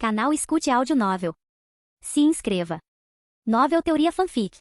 Canal Escute Áudio Novel. Se inscreva. Novel Teoria Fanfic.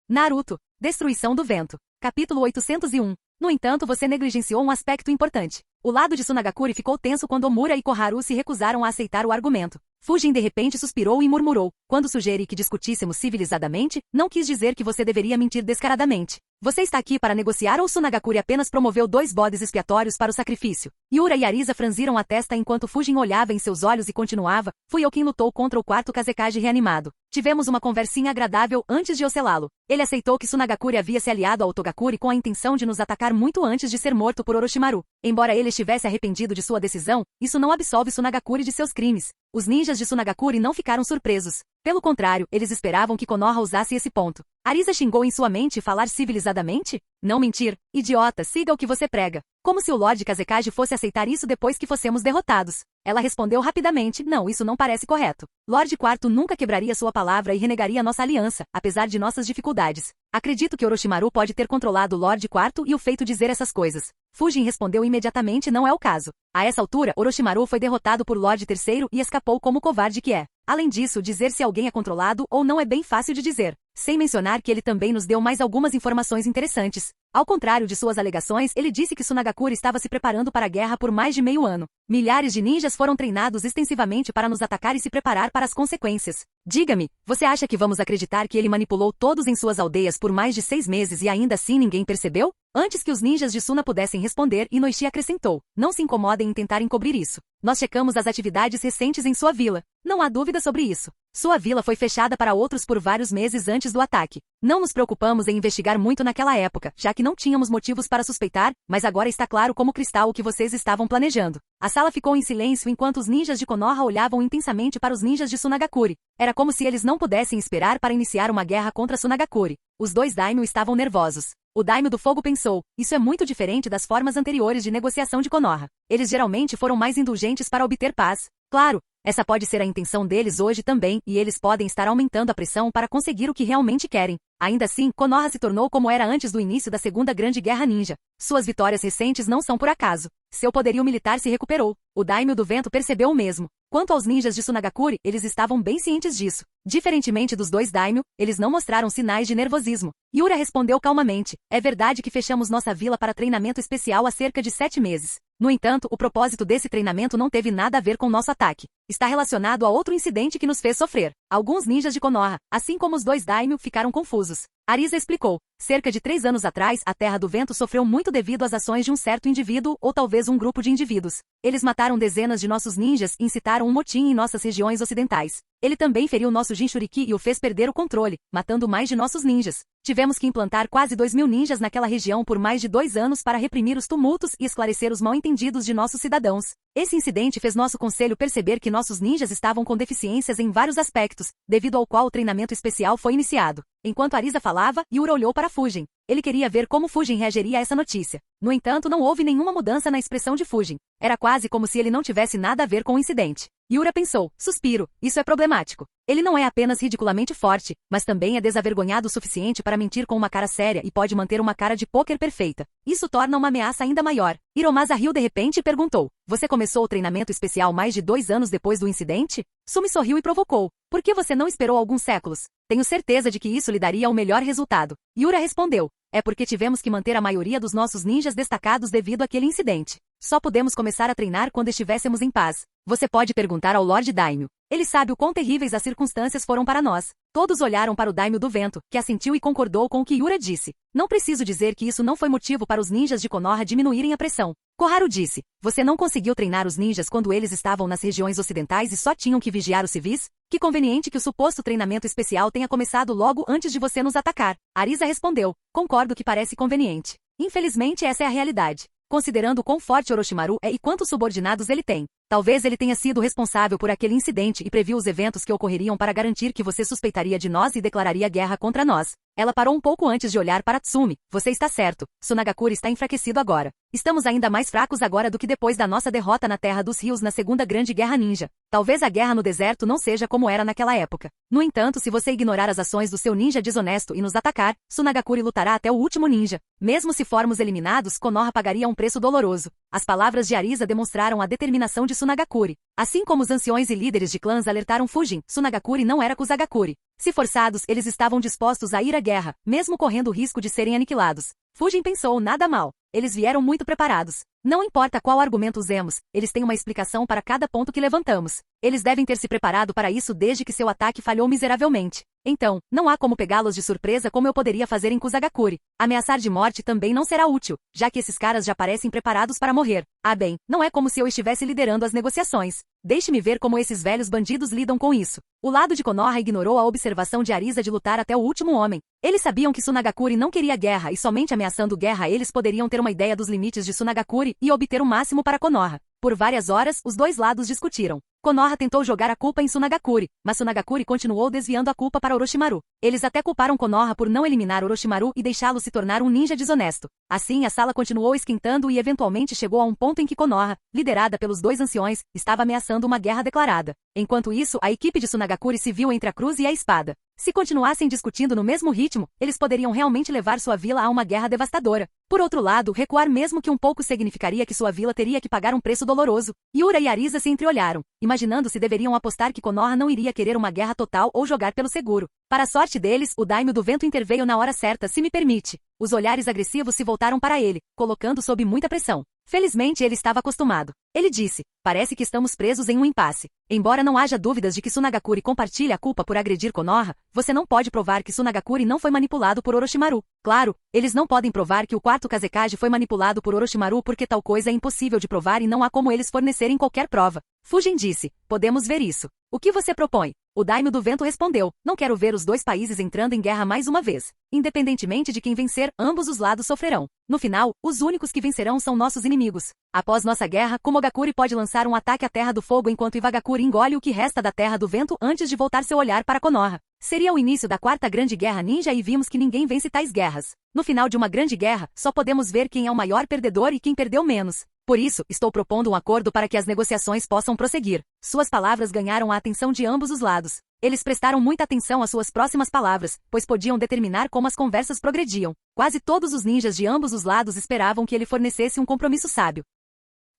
Naruto, Destruição do Vento. Capítulo 801. No entanto, você negligenciou um aspecto importante. O lado de Tsunagakure ficou tenso quando Omura e Koharu se recusaram a aceitar o argumento. Fujin de repente suspirou e murmurou. Quando sugeri que discutíssemos civilizadamente, não quis dizer que você deveria mentir descaradamente. Você está aqui para negociar ou Tsunagakure apenas promoveu 2 bodes expiatórios para o sacrifício? Yura e Arisa franziram a testa enquanto Fujin olhava em seus olhos e continuava. Fui eu quem lutou contra o 4º Kazekage reanimado. Tivemos uma conversinha agradável antes de eu selá-lo. Ele aceitou que Tsunagakure havia se aliado ao Otogakure com a intenção de nos atacar muito antes de ser morto por Orochimaru. Embora ele estivesse arrependido de sua decisão, isso não absolve Tsunagakure de seus crimes. Os ninjas de Tsunagakure não ficaram surpresos. Pelo contrário, eles esperavam que Konoha usasse esse ponto. Arisa xingou em sua mente falar civilizadamente? Não mentir. Idiota, siga o que você prega. Como se o Lord Kazekage fosse aceitar isso depois que fossemos derrotados. Ela respondeu rapidamente, não, isso não parece correto. Lord IV nunca quebraria sua palavra e renegaria nossa aliança, apesar de nossas dificuldades. Acredito que Orochimaru pode ter controlado Lord IV e o feito dizer essas coisas. Fujin respondeu imediatamente, não é o caso. A essa altura, Orochimaru foi derrotado por Lord III e escapou como covarde que é. Além disso, dizer se alguém é controlado ou não é bem fácil de dizer. Sem mencionar que ele também nos deu mais algumas informações interessantes. Ao contrário de suas alegações, ele disse que Tsunagakure estava se preparando para a guerra por mais de meio ano. Milhares de ninjas foram treinados extensivamente para nos atacar e se preparar para as consequências. Diga-me, você acha que vamos acreditar que ele manipulou todos em suas aldeias por mais de 6 meses e ainda assim ninguém percebeu? Antes que os ninjas de Suna pudessem responder, Inoichi acrescentou, não se incomodem em tentar encobrir isso. Nós checamos as atividades recentes em sua vila. Não há dúvida sobre isso. Sua vila foi fechada para outros por vários meses antes do ataque. Não nos preocupamos em investigar muito naquela época, já que não tínhamos motivos para suspeitar, mas agora está claro como cristal o que vocês estavam planejando. A sala ficou em silêncio enquanto os ninjas de Konoha olhavam intensamente para os ninjas de Tsunagakure. Era como se eles não pudessem esperar para iniciar uma guerra contra Tsunagakure. Os 2 daimyo estavam nervosos. O daimyo do fogo pensou, isso é muito diferente das formas anteriores de negociação de Konoha. Eles geralmente foram mais indulgentes para obter paz. Claro, essa pode ser a intenção deles hoje também, e eles podem estar aumentando a pressão para conseguir o que realmente querem. Ainda assim, Konoha se tornou como era antes do início da Segunda Grande Guerra Ninja. Suas vitórias recentes não são por acaso. Seu poderio militar se recuperou. O daimyo do vento percebeu o mesmo. Quanto aos ninjas de Tsunagakure, eles estavam bem cientes disso. Diferentemente dos 2 daimyo, eles não mostraram sinais de nervosismo. Yura respondeu calmamente, é verdade que fechamos nossa vila para treinamento especial há cerca de 7 meses. No entanto, o propósito desse treinamento não teve nada a ver com nosso ataque. Está relacionado a outro incidente que nos fez sofrer. Alguns ninjas de Konoha, assim como os 2 daimyo, ficaram confusos. Arisa explicou, cerca de 3 anos atrás, a Terra do Vento sofreu muito devido às ações de um certo indivíduo ou talvez um grupo de indivíduos. Eles mataram dezenas de nossos ninjas e incitaram um motim em nossas regiões ocidentais. Ele também feriu nosso Jinchuriki e o fez perder o controle, matando mais de nossos ninjas. Tivemos que implantar quase 2.000 ninjas naquela região por mais de 2 anos para reprimir os tumultos e esclarecer os mal-entendidos de nossos cidadãos. Esse incidente fez nosso conselho perceber que nossos ninjas estavam com deficiências em vários aspectos, devido ao qual o treinamento especial foi iniciado. Enquanto Arisa falava, Yura olhou para Fujin. Ele queria ver como Fujin reagiria a essa notícia. No entanto, não houve nenhuma mudança na expressão de Fujin. Era quase como se ele não tivesse nada a ver com o incidente. Yura pensou, suspiro, isso é problemático. Ele não é apenas ridiculamente forte, mas também é desavergonhado o suficiente para mentir com uma cara séria e pode manter uma cara de pôquer perfeita. Isso torna uma ameaça ainda maior. Hiromasa riu de repente e perguntou, você começou o treinamento especial mais de 2 anos depois do incidente? Sumi sorriu e provocou, por que você não esperou alguns séculos? Tenho certeza de que isso lhe daria o melhor resultado. Yura respondeu, é porque tivemos que manter a maioria dos nossos ninjas destacados devido àquele incidente. Só pudemos começar a treinar quando estivéssemos em paz. Você pode perguntar ao Lord Daimyo. Ele sabe o quão terríveis as circunstâncias foram para nós. Todos olharam para o daimyo do vento, que assentiu e concordou com o que Yura disse. Não preciso dizer que isso não foi motivo para os ninjas de Konoha diminuírem a pressão. Koharu disse, você não conseguiu treinar os ninjas quando eles estavam nas regiões ocidentais e só tinham que vigiar os civis? Que conveniente que o suposto treinamento especial tenha começado logo antes de você nos atacar. Arisa respondeu, concordo que parece conveniente. Infelizmente essa é a realidade. Considerando quão forte Orochimaru é e quantos subordinados ele tem. Talvez ele tenha sido responsável por aquele incidente e previu os eventos que ocorreriam para garantir que você suspeitaria de nós e declararia guerra contra nós. Ela parou um pouco antes de olhar para Tsumi. Você está certo. Tsunagakure está enfraquecido agora. Estamos ainda mais fracos agora do que depois da nossa derrota na Terra dos Rios na Segunda Grande Guerra Ninja. Talvez a guerra no deserto não seja como era naquela época. No entanto, se você ignorar as ações do seu ninja desonesto e nos atacar, Tsunagakure lutará até o último ninja. Mesmo se formos eliminados, Konoha pagaria um preço doloroso. As palavras de Arisa demonstraram a determinação de Sunagakure. Assim como os anciões e líderes de clãs alertaram Fujin, Sunagakure não era Kusagakure. Se forçados, eles estavam dispostos a ir à guerra, mesmo correndo o risco de serem aniquilados. Fujin pensou nada mal. Eles vieram muito preparados. Não importa qual argumento usemos, eles têm uma explicação para cada ponto que levantamos. Eles devem ter se preparado para isso desde que seu ataque falhou miseravelmente. Então, não há como pegá-los de surpresa como eu poderia fazer em Kusagakure. Ameaçar de morte também não será útil, já que esses caras já parecem preparados para morrer. Ah bem, não é como se eu estivesse liderando as negociações. Deixe-me ver como esses velhos bandidos lidam com isso. O lado de Konoha ignorou a observação de Arisa de lutar até o último homem. Eles sabiam que Sunagakure não queria guerra e somente ameaçando guerra eles poderiam ter uma ideia dos limites de Sunagakure e obter o máximo para Konoha. Por várias horas, os dois lados discutiram. Konoha tentou jogar a culpa em Sunagakure, mas Sunagakure continuou desviando a culpa para Orochimaru. Eles até culparam Konoha por não eliminar Orochimaru e deixá-lo se tornar um ninja desonesto. Assim, a sala continuou esquentando e eventualmente chegou a um ponto em que Konoha, liderada pelos dois anciões, estava ameaçando uma guerra declarada. Enquanto isso, a equipe de Sunagakure se viu entre a cruz e a espada. Se continuassem discutindo no mesmo ritmo, eles poderiam realmente levar sua vila a uma guerra devastadora. Por outro lado, recuar mesmo que um pouco significaria que sua vila teria que pagar um preço doloroso. Yura e Arisa se entreolharam, imaginando se deveriam apostar que Konoha não iria querer uma guerra total ou jogar pelo seguro. Para a sorte deles, o Daimyo do Vento interveio na hora certa, se me permite. Os olhares agressivos se voltaram para ele, colocando sob muita pressão. Felizmente ele estava acostumado. Ele disse, parece que estamos presos em um impasse. Embora não haja dúvidas de que Sunagakure compartilhe a culpa por agredir Konoha, você não pode provar que Sunagakure não foi manipulado por Orochimaru. Claro, eles não podem provar que o quarto Kazekage foi manipulado por Orochimaru porque tal coisa é impossível de provar e não há como eles fornecerem qualquer prova. Fujin disse, podemos ver isso. O que você propõe? O Daimyo do Vento respondeu, não quero ver os dois países entrando em guerra mais uma vez. Independentemente de quem vencer, ambos os lados sofrerão. No final, os únicos que vencerão são nossos inimigos. Após nossa guerra, Kumogakure pode lançar um ataque à Terra do Fogo enquanto Iwagakure engole o que resta da Terra do Vento antes de voltar seu olhar para Konoha. Seria o início da quarta grande guerra ninja e vimos que ninguém vence tais guerras. No final de uma grande guerra, só podemos ver quem é o maior perdedor e quem perdeu menos. Por isso, estou propondo um acordo para que as negociações possam prosseguir. Suas palavras ganharam a atenção de ambos os lados. Eles prestaram muita atenção às suas próximas palavras, pois podiam determinar como as conversas progrediam. Quase todos os ninjas de ambos os lados esperavam que ele fornecesse um compromisso sábio.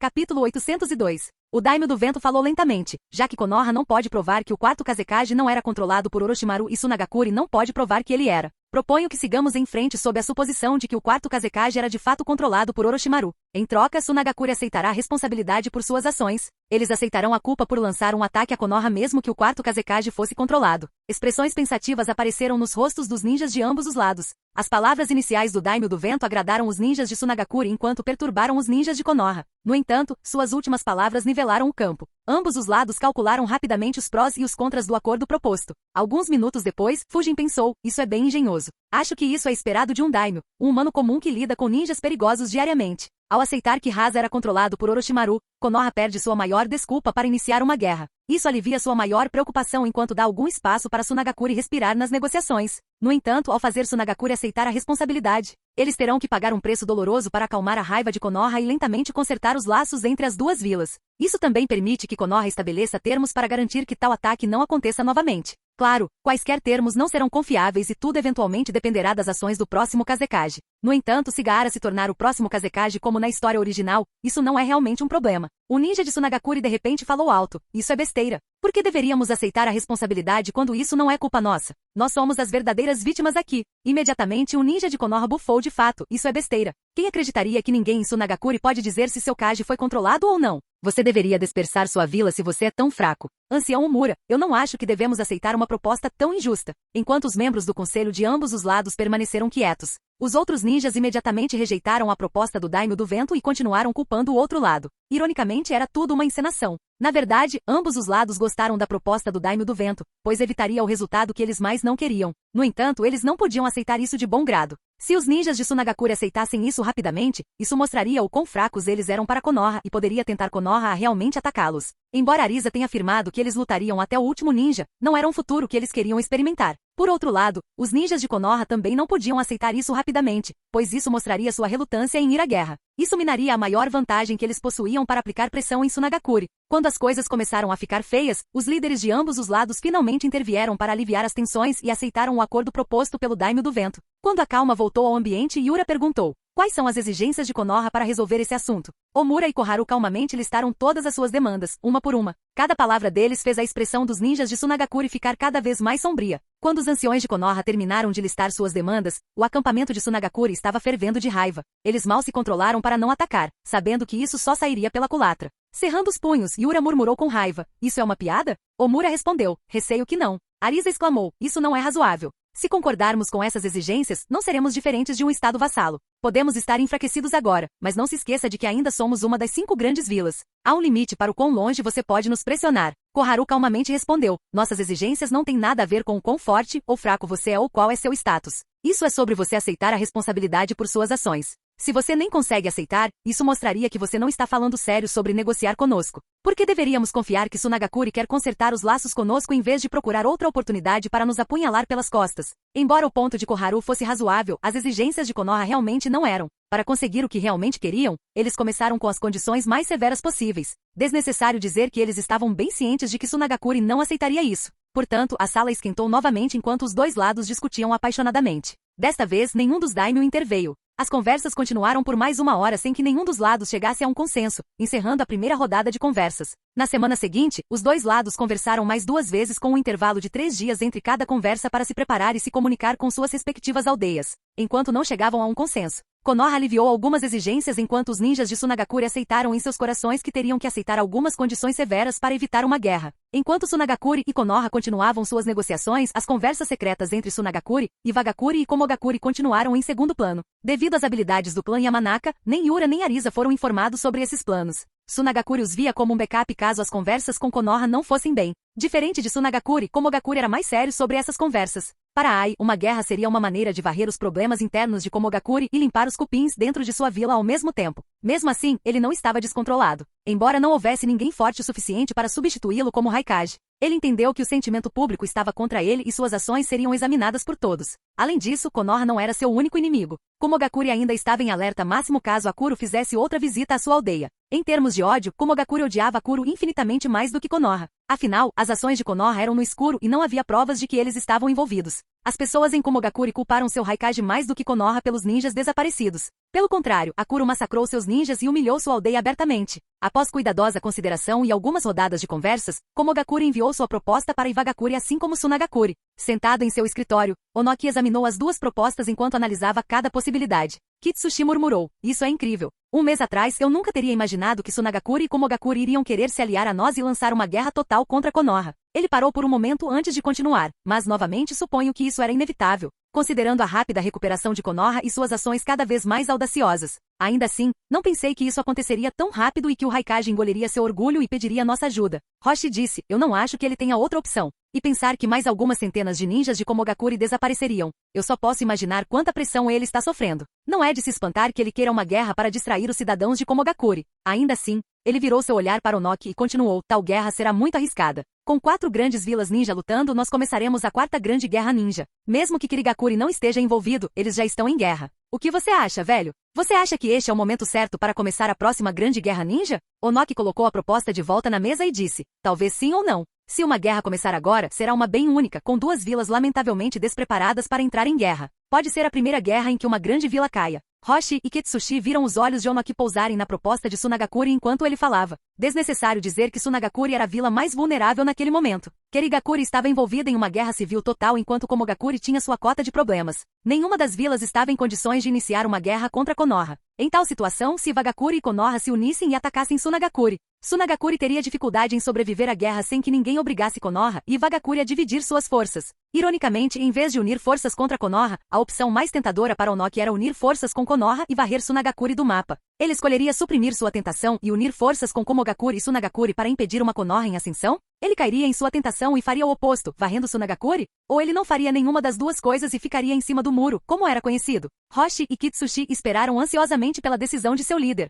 Capítulo 802. O Daimyo do Vento falou lentamente, já que Konoha não pode provar que o quarto Kazekage não era controlado por Orochimaru e Sunagakure não pode provar que ele era. Proponho que sigamos em frente sob a suposição de que o quarto Kazekage era de fato controlado por Orochimaru. Em troca, Sunagakure aceitará a responsabilidade por suas ações. Eles aceitarão a culpa por lançar um ataque a Konoha mesmo que o quarto Kazekage fosse controlado. Expressões pensativas apareceram nos rostos dos ninjas de ambos os lados. As palavras iniciais do Daimyo do Vento agradaram os ninjas de Sunagakure enquanto perturbaram os ninjas de Konoha. No entanto, suas últimas palavras nivelaram o campo. Ambos os lados calcularam rapidamente os prós e os contras do acordo proposto. Alguns minutos depois, Fujin pensou, isso é bem engenhoso. Acho que isso é esperado de um Daimyo, um humano comum que lida com ninjas perigosos diariamente. Ao aceitar que Hasa era controlado por Orochimaru, Konoha perde sua maior desculpa para iniciar uma guerra. Isso alivia sua maior preocupação enquanto dá algum espaço para Sunagakure respirar nas negociações. No entanto, ao fazer Sunagakure aceitar a responsabilidade, eles terão que pagar um preço doloroso para acalmar a raiva de Konoha e lentamente consertar os laços entre as duas vilas. Isso também permite que Konoha estabeleça termos para garantir que tal ataque não aconteça novamente. Claro, quaisquer termos não serão confiáveis e tudo eventualmente dependerá das ações do próximo Kazekage. No entanto, se Gaara se tornar o próximo Kazekage como na história original, isso não é realmente um problema. O ninja de Sunagakure de repente falou alto, isso é besteira. Por que deveríamos aceitar a responsabilidade quando isso não é culpa nossa? Nós somos as verdadeiras vítimas aqui. Imediatamente o ninja de Konoha bufou de fato, isso é besteira. Quem acreditaria que ninguém em Sunagakure pode dizer se seu Kage foi controlado ou não? Você deveria dispersar sua vila se você é tão fraco. Ancião Umura, eu não acho que devemos aceitar uma proposta tão injusta. Enquanto os membros do conselho de ambos os lados permaneceram quietos, os outros ninjas imediatamente rejeitaram a proposta do Daimyo do Vento e continuaram culpando o outro lado. Ironicamente, era tudo uma encenação. Na verdade, ambos os lados gostaram da proposta do Daimyo do Vento, pois evitaria o resultado que eles mais não queriam. No entanto, eles não podiam aceitar isso de bom grado. Se os ninjas de Sunagakure aceitassem isso rapidamente, isso mostraria o quão fracos eles eram para Konoha e poderia tentar Konoha a realmente atacá-los. Embora Arisa tenha afirmado que eles lutariam até o último ninja, não era um futuro que eles queriam experimentar. Por outro lado, os ninjas de Konoha também não podiam aceitar isso rapidamente, pois isso mostraria sua relutância em ir à guerra. Isso minaria a maior vantagem que eles possuíam para aplicar pressão em Sunagakure. Quando as coisas começaram a ficar feias, os líderes de ambos os lados finalmente intervieram para aliviar as tensões e aceitaram o acordo proposto pelo Daimyo do Vento. Quando a calma voltou ao ambiente, Yura perguntou, Quais são as exigências de Konoha para resolver esse assunto? Omura e Koharu calmamente listaram todas as suas demandas, uma por uma. Cada palavra deles fez a expressão dos ninjas de Sunagakure ficar cada vez mais sombria. Quando os anciões de Konoha terminaram de listar suas demandas, o acampamento de Sunagakure estava fervendo de raiva. Eles mal se controlaram para não atacar, sabendo que isso só sairia pela culatra. Cerrando os punhos, Yura murmurou com raiva. Isso é uma piada? Omura respondeu. Receio que não. Arisa exclamou. Isso não é razoável. Se concordarmos com essas exigências, não seremos diferentes de um estado vassalo. Podemos estar enfraquecidos agora, mas não se esqueça de que ainda somos uma das 5 grandes vilas. Há um limite para o quão longe você pode nos pressionar. Koharu calmamente respondeu. Nossas exigências não têm nada a ver com o quão forte ou fraco você é ou qual é seu status. Isso é sobre você aceitar a responsabilidade por suas ações. Se você nem consegue aceitar, isso mostraria que você não está falando sério sobre negociar conosco. Por que deveríamos confiar que Sunagakure quer consertar os laços conosco em vez de procurar outra oportunidade para nos apunhalar pelas costas? Embora o ponto de Koharu fosse razoável, as exigências de Konoha realmente não eram. Para conseguir o que realmente queriam, eles começaram com as condições mais severas possíveis. Desnecessário dizer que eles estavam bem cientes de que Sunagakure não aceitaria isso. Portanto, a sala esquentou novamente enquanto os dois lados discutiam apaixonadamente. Desta vez, nenhum dos daimyo interveio. As conversas continuaram por mais 1 hora sem que nenhum dos lados chegasse a um consenso, encerrando a primeira rodada de conversas. Na semana seguinte, os dois lados conversaram mais 2 vezes com um intervalo de 3 dias entre cada conversa para se preparar e se comunicar com suas respectivas aldeias. Enquanto não chegavam a um consenso, Konoha aliviou algumas exigências enquanto os ninjas de Sunagakure aceitaram em seus corações que teriam que aceitar algumas condições severas para evitar uma guerra. Enquanto Sunagakure e Konoha continuavam suas negociações, as conversas secretas entre Sunagakure, Iwagakure e Komogakure continuaram em segundo plano. Devido às habilidades do clã Yamanaka, nem Yura nem Arisa foram informados sobre esses planos. Sunagakure os via como um backup caso as conversas com Konoha não fossem bem. Diferente de Sunagakure, Komogakure era mais sério sobre essas conversas. Para Ai, uma guerra seria uma maneira de varrer os problemas internos de Komogakure e limpar os cupins dentro de sua vila ao mesmo tempo. Mesmo assim, ele não estava descontrolado. Embora não houvesse ninguém forte o suficiente para substituí-lo como Raikage, ele entendeu que o sentimento público estava contra ele e suas ações seriam examinadas por todos. Além disso, Konoha não era seu único inimigo. Komogakure ainda estava em alerta máximo caso Akuro fizesse outra visita à sua aldeia. Em termos de ódio, Komogakure odiava Akuro infinitamente mais do que Konoha. Afinal, as ações de Konoha eram no escuro e não havia provas de que eles estavam envolvidos. As pessoas em Komogakure culparam seu Raikage mais do que Konoha pelos ninjas desaparecidos. Pelo contrário, Akuro massacrou seus ninjas e humilhou sua aldeia abertamente. Após cuidadosa consideração e algumas rodadas de conversas, Komogakure enviou sua proposta para Iwagakure assim como Sunagakure. Sentado em seu escritório, Onoki examinou as 2 propostas enquanto analisava cada possibilidade. Kitsushi murmurou. Isso é incrível. 1 mês atrás, eu nunca teria imaginado que Sunagakure e Komogakure iriam querer se aliar a nós e lançar uma guerra total contra Konoha. Ele parou por um momento antes de continuar, mas novamente suponho que isso era inevitável, considerando a rápida recuperação de Konoha e suas ações cada vez mais audaciosas. Ainda assim, não pensei que isso aconteceria tão rápido e que o Raikage engoliria seu orgulho e pediria nossa ajuda. Roshi disse, eu não acho que ele tenha outra opção. E pensar que mais algumas centenas de ninjas de Komogakure desapareceriam. Eu só posso imaginar quanta pressão ele está sofrendo. Não é de se espantar que ele queira uma guerra para distrair os cidadãos de Komogakure. Ainda assim, ele virou seu olhar para Onoki e continuou, tal guerra será muito arriscada. Com 4 grandes vilas ninja lutando, nós começaremos a 4ª grande guerra ninja. Mesmo que Kirigakure não esteja envolvido, eles já estão em guerra. O que você acha, velho? Você acha que este é o momento certo para começar a próxima grande guerra ninja? Onoki colocou a proposta de volta na mesa e disse, talvez sim ou não. Se uma guerra começar agora, será uma bem única, com 2 vilas lamentavelmente despreparadas para entrar em guerra. Pode ser a primeira guerra em que uma grande vila caia. Roshi e Kitsushi viram os olhos de Onoki pousarem na proposta de Sunagakure enquanto ele falava. Desnecessário dizer que Sunagakure era a vila mais vulnerável naquele momento. Kirigakure estava envolvida em uma guerra civil total enquanto Komogakure tinha sua cota de problemas. Nenhuma das vilas estava em condições de iniciar uma guerra contra Konoha. Em tal situação, se Iwagakure e Konoha se unissem e atacassem Sunagakure, Sunagakure teria dificuldade em sobreviver à guerra sem que ninguém obrigasse Konoha e Iwagakure a dividir suas forças. Ironicamente, em vez de unir forças contra Konoha, a opção mais tentadora para Onoki era unir forças com Konoha e varrer Sunagakure do mapa. Ele escolheria suprimir sua tentação e unir forças com Komogakure e Sunagakure para impedir uma Konoha em ascensão? Ele cairia em sua tentação e faria o oposto, varrendo Sunagakure? Ou ele não faria nenhuma das 2 coisas e ficaria em cima do muro, como era conhecido? Roshi e Kitsushi esperaram ansiosamente pela decisão de seu líder.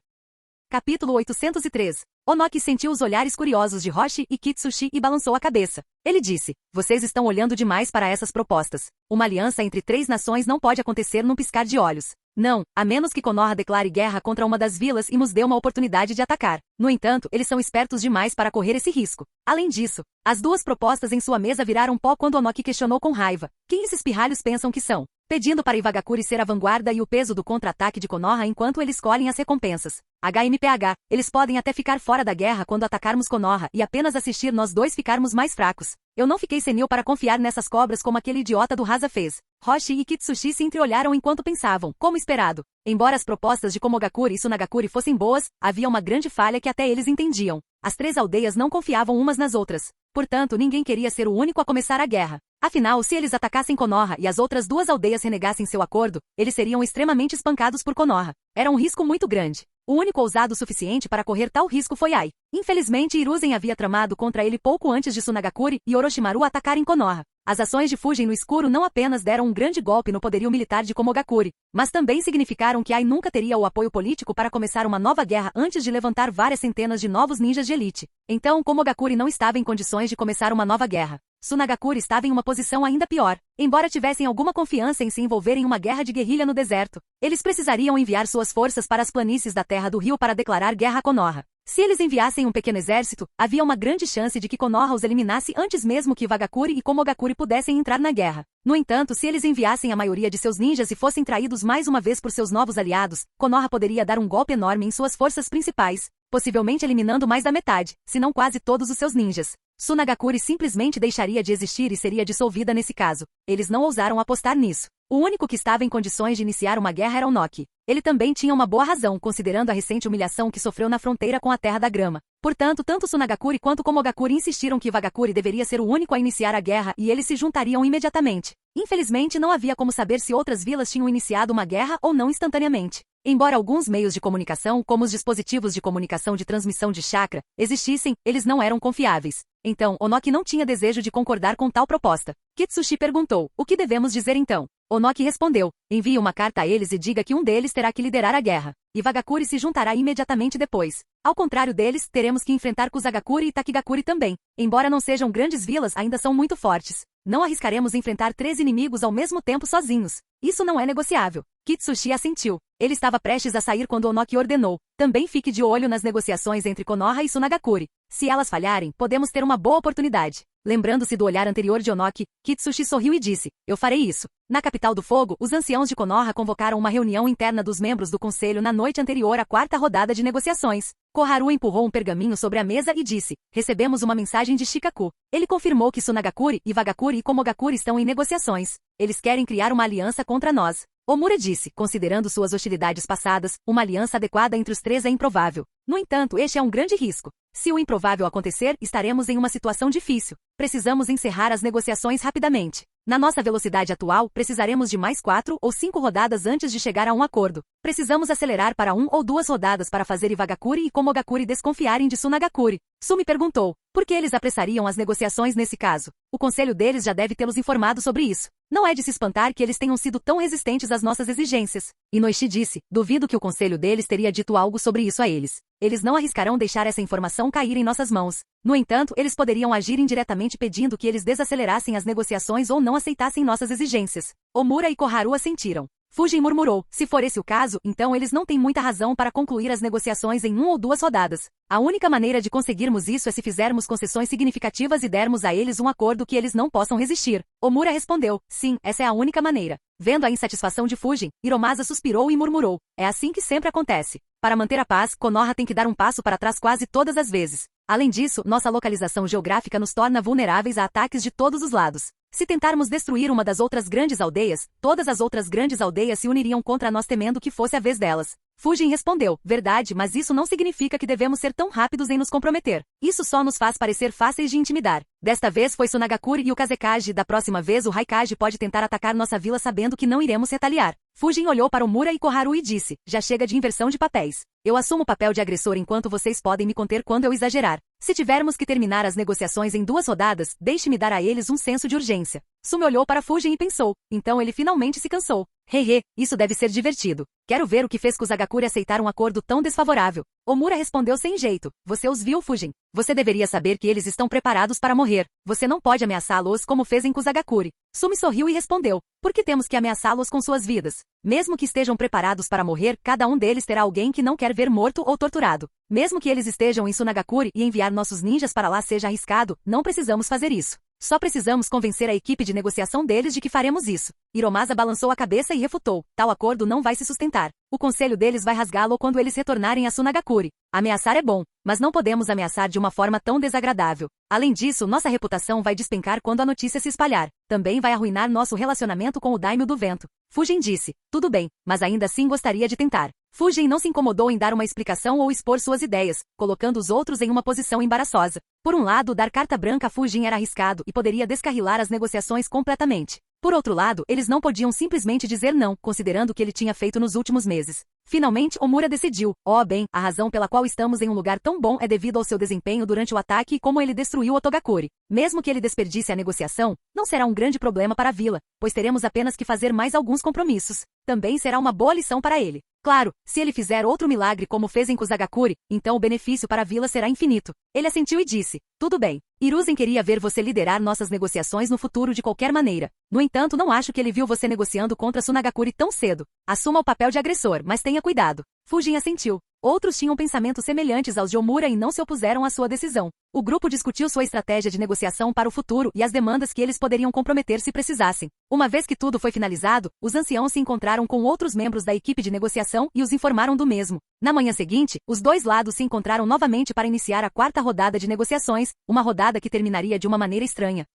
Capítulo 803. Onoki sentiu os olhares curiosos de Roshi e Kitsushi e balançou a cabeça. Ele disse, vocês estão olhando demais para essas propostas. Uma aliança entre 3 nações não pode acontecer num piscar de olhos. Não, a menos que Konoha declare guerra contra uma das vilas e nos dê uma oportunidade de atacar. No entanto, eles são espertos demais para correr esse risco. Além disso, as duas propostas em sua mesa viraram pó quando Onoki questionou com raiva. Quem esses pirralhos pensam que são? Pedindo para Iwagakuri ser a vanguarda e o peso do contra-ataque de Konoha enquanto eles colhem as recompensas. HMPH, eles podem até ficar fora da guerra quando atacarmos Konoha e apenas assistir nós dois ficarmos mais fracos. Eu não fiquei senil para confiar nessas cobras como aquele idiota do Rasa fez. Hoshi e Kitsushi se entreolharam enquanto pensavam, como esperado. Embora as propostas de Komogakuri e Tsunagakuri fossem boas, havia uma grande falha que até eles entendiam. As três aldeias não confiavam umas nas outras. Portanto, ninguém queria ser o único a começar a guerra. Afinal, se eles atacassem Konoha e as outras duas aldeias renegassem seu acordo, eles seriam extremamente espancados por Konoha. Era um risco muito grande. O único ousado o suficiente para correr tal risco foi Ai. Infelizmente, Hiruzen havia tramado contra ele pouco antes de Tsunagakuri e Orochimaru atacarem Konoha. As ações de Fujin no escuro não apenas deram um grande golpe no poderio militar de Komogakuri, mas também significaram que Ai nunca teria o apoio político para começar uma nova guerra antes de levantar várias centenas de novos ninjas de elite. Então, Komogakuri não estava em condições de começar uma nova guerra. Tsunagakuri estava em uma posição ainda pior. Embora tivessem alguma confiança em se envolver em uma guerra de guerrilha no deserto, eles precisariam enviar suas forças para as planícies da Terra do Rio para declarar guerra a Konoha. Se eles enviassem um pequeno exército, havia uma grande chance de que Konoha os eliminasse antes mesmo que Iwagakuri e Komogakuri pudessem entrar na guerra. No entanto, se eles enviassem a maioria de seus ninjas e fossem traídos mais uma vez por seus novos aliados, Konoha poderia dar um golpe enorme em suas forças principais, possivelmente eliminando mais da metade, se não quase todos os seus ninjas. Tsunagakuri simplesmente deixaria de existir e seria dissolvida nesse caso. Eles não ousaram apostar nisso. O único que estava em condições de iniciar uma guerra era Onoki. Ele também tinha uma boa razão, considerando a recente humilhação que sofreu na fronteira com a Terra da Grama. Portanto, tanto Tsunagakuri quanto Komogakuri insistiram que Iwagakuri deveria ser o único a iniciar a guerra e eles se juntariam imediatamente. Infelizmente, não havia como saber se outras vilas tinham iniciado uma guerra ou não instantaneamente. Embora alguns meios de comunicação, como os dispositivos de comunicação de transmissão de chakra, existissem, eles não eram confiáveis. Então, Onoki não tinha desejo de concordar com tal proposta. Kitsushi perguntou, o que devemos dizer então? Onoki respondeu, envie uma carta a eles e diga que um deles terá que liderar a guerra. Iwagakuri se juntará imediatamente depois. Ao contrário deles, teremos que enfrentar Kusagakuri e Takigakuri também. Embora não sejam grandes vilas, ainda são muito fortes. Não arriscaremos enfrentar 3 inimigos ao mesmo tempo sozinhos. Isso não é negociável. Kitsushi assentiu. Ele estava prestes a sair quando Onoki ordenou. Também fique de olho nas negociações entre Konoha e Tsunagakuri. Se elas falharem, podemos ter uma boa oportunidade. Lembrando-se do olhar anterior de Onoki, Kitsushi sorriu e disse, eu farei isso. Na capital do fogo, os anciãos de Konoha convocaram uma reunião interna dos membros do conselho na noite anterior à 4ª rodada de negociações. Koharu empurrou um pergaminho sobre a mesa e disse, recebemos uma mensagem de Shikaku. Ele confirmou que Tsunagakuri, Iwagakuri e Komogakuri estão em negociações. Eles querem criar uma aliança contra nós. Omura disse, considerando suas hostilidades passadas, uma aliança adequada entre os 3 é improvável. No entanto, este é um grande risco. Se o improvável acontecer, estaremos em uma situação difícil. Precisamos encerrar as negociações rapidamente. Na nossa velocidade atual, precisaremos de mais 4 ou 5 rodadas antes de chegar a um acordo. Precisamos acelerar para 1 ou 2 rodadas para fazer Iwagakuri e Komogakuri desconfiarem de Tsunagakuri. Sumi perguntou, por que eles apressariam as negociações nesse caso? O conselho deles já deve tê-los informado sobre isso. Não é de se espantar que eles tenham sido tão resistentes às nossas exigências. Inoishi disse, duvido que o conselho deles teria dito algo sobre isso a eles. Eles não arriscarão deixar essa informação cair em nossas mãos. No entanto, eles poderiam agir indiretamente pedindo que eles desacelerassem as negociações ou não aceitassem nossas exigências. Omura e Koharu assentiram. Fujin murmurou, se for esse o caso, então eles não têm muita razão para concluir as negociações em 1 ou 2 rodadas. A única maneira de conseguirmos isso é se fizermos concessões significativas e dermos a eles um acordo que eles não possam resistir. Omura respondeu, sim, essa é a única maneira. Vendo a insatisfação de Fujin, Hiromasa suspirou e murmurou, é assim que sempre acontece. Para manter a paz, Konoha tem que dar um passo para trás quase todas as vezes. Além disso, nossa localização geográfica nos torna vulneráveis a ataques de todos os lados. Se tentarmos destruir uma das outras grandes aldeias, todas as outras grandes aldeias se uniriam contra nós temendo que fosse a vez delas. Fujin respondeu, verdade, mas isso não significa que devemos ser tão rápidos em nos comprometer. Isso só nos faz parecer fáceis de intimidar. Desta vez foi Tsunagakuri e o Kazekage, da próxima vez o Raikage pode tentar atacar nossa vila sabendo que não iremos retaliar. Fujin olhou para Omura e Koharu e disse, já chega de inversão de papéis. Eu assumo o papel de agressor enquanto vocês podem me conter quando eu exagerar. Se tivermos que terminar as negociações em 2 rodadas, deixe-me dar a eles um senso de urgência. Sumi olhou para Fujin e pensou, então ele finalmente se cansou. Hehe, isso deve ser divertido. Quero ver o que fez Kusagakuri aceitar um acordo tão desfavorável. Omura respondeu sem jeito. Você os viu, Fujin? Você deveria saber que eles estão preparados para morrer. Você não pode ameaçá-los como fez em Kusagakure. Sumi sorriu e respondeu. Por que temos que ameaçá-los com suas vidas? Mesmo que estejam preparados para morrer, cada um deles terá alguém que não quer ver morto ou torturado. Mesmo que eles estejam em Sunagakure e enviar nossos ninjas para lá seja arriscado, não precisamos fazer isso. Só precisamos convencer a equipe de negociação deles de que faremos isso. Hiromasa balançou a cabeça e refutou. Tal acordo não vai se sustentar. O conselho deles vai rasgá-lo quando eles retornarem a Sunagakure. Ameaçar é bom, mas não podemos ameaçar de uma forma tão desagradável. Além disso, nossa reputação vai despencar quando a notícia se espalhar. Também vai arruinar nosso relacionamento com o Daimyo do Vento. Fujin disse. Tudo bem, mas ainda assim gostaria de tentar. Fujin não se incomodou em dar uma explicação ou expor suas ideias, colocando os outros em uma posição embaraçosa. Por um lado, dar carta branca a Fujin era arriscado e poderia descarrilar as negociações completamente. Por outro lado, eles não podiam simplesmente dizer não, considerando o que ele tinha feito nos últimos meses. Finalmente, Omura decidiu. Bem, a razão pela qual estamos em um lugar tão bom é devido ao seu desempenho durante o ataque e como ele destruiu Otogakure. Mesmo que ele desperdice a negociação, não será um grande problema para a vila, pois teremos apenas que fazer mais alguns compromissos. Também será uma boa lição para ele. Claro, se ele fizer outro milagre como fez em Kusagakure, então o benefício para a vila será infinito. Ele assentiu e disse. Tudo bem. Hiruzen queria ver você liderar nossas negociações no futuro de qualquer maneira. No entanto, não acho que ele viu você negociando contra Sunagakure tão cedo. Assuma o papel de agressor, mas tenha cuidado. Fujin assentiu. Outros tinham pensamentos semelhantes aos de Omura e não se opuseram à sua decisão. O grupo discutiu sua estratégia de negociação para o futuro e as demandas que eles poderiam comprometer se precisassem. Uma vez que tudo foi finalizado, os anciãos se encontraram com outros membros da equipe de negociação e os informaram do mesmo. Na manhã seguinte, os dois lados se encontraram novamente para iniciar a quarta rodada de negociações, uma rodada que terminaria de uma maneira estranha.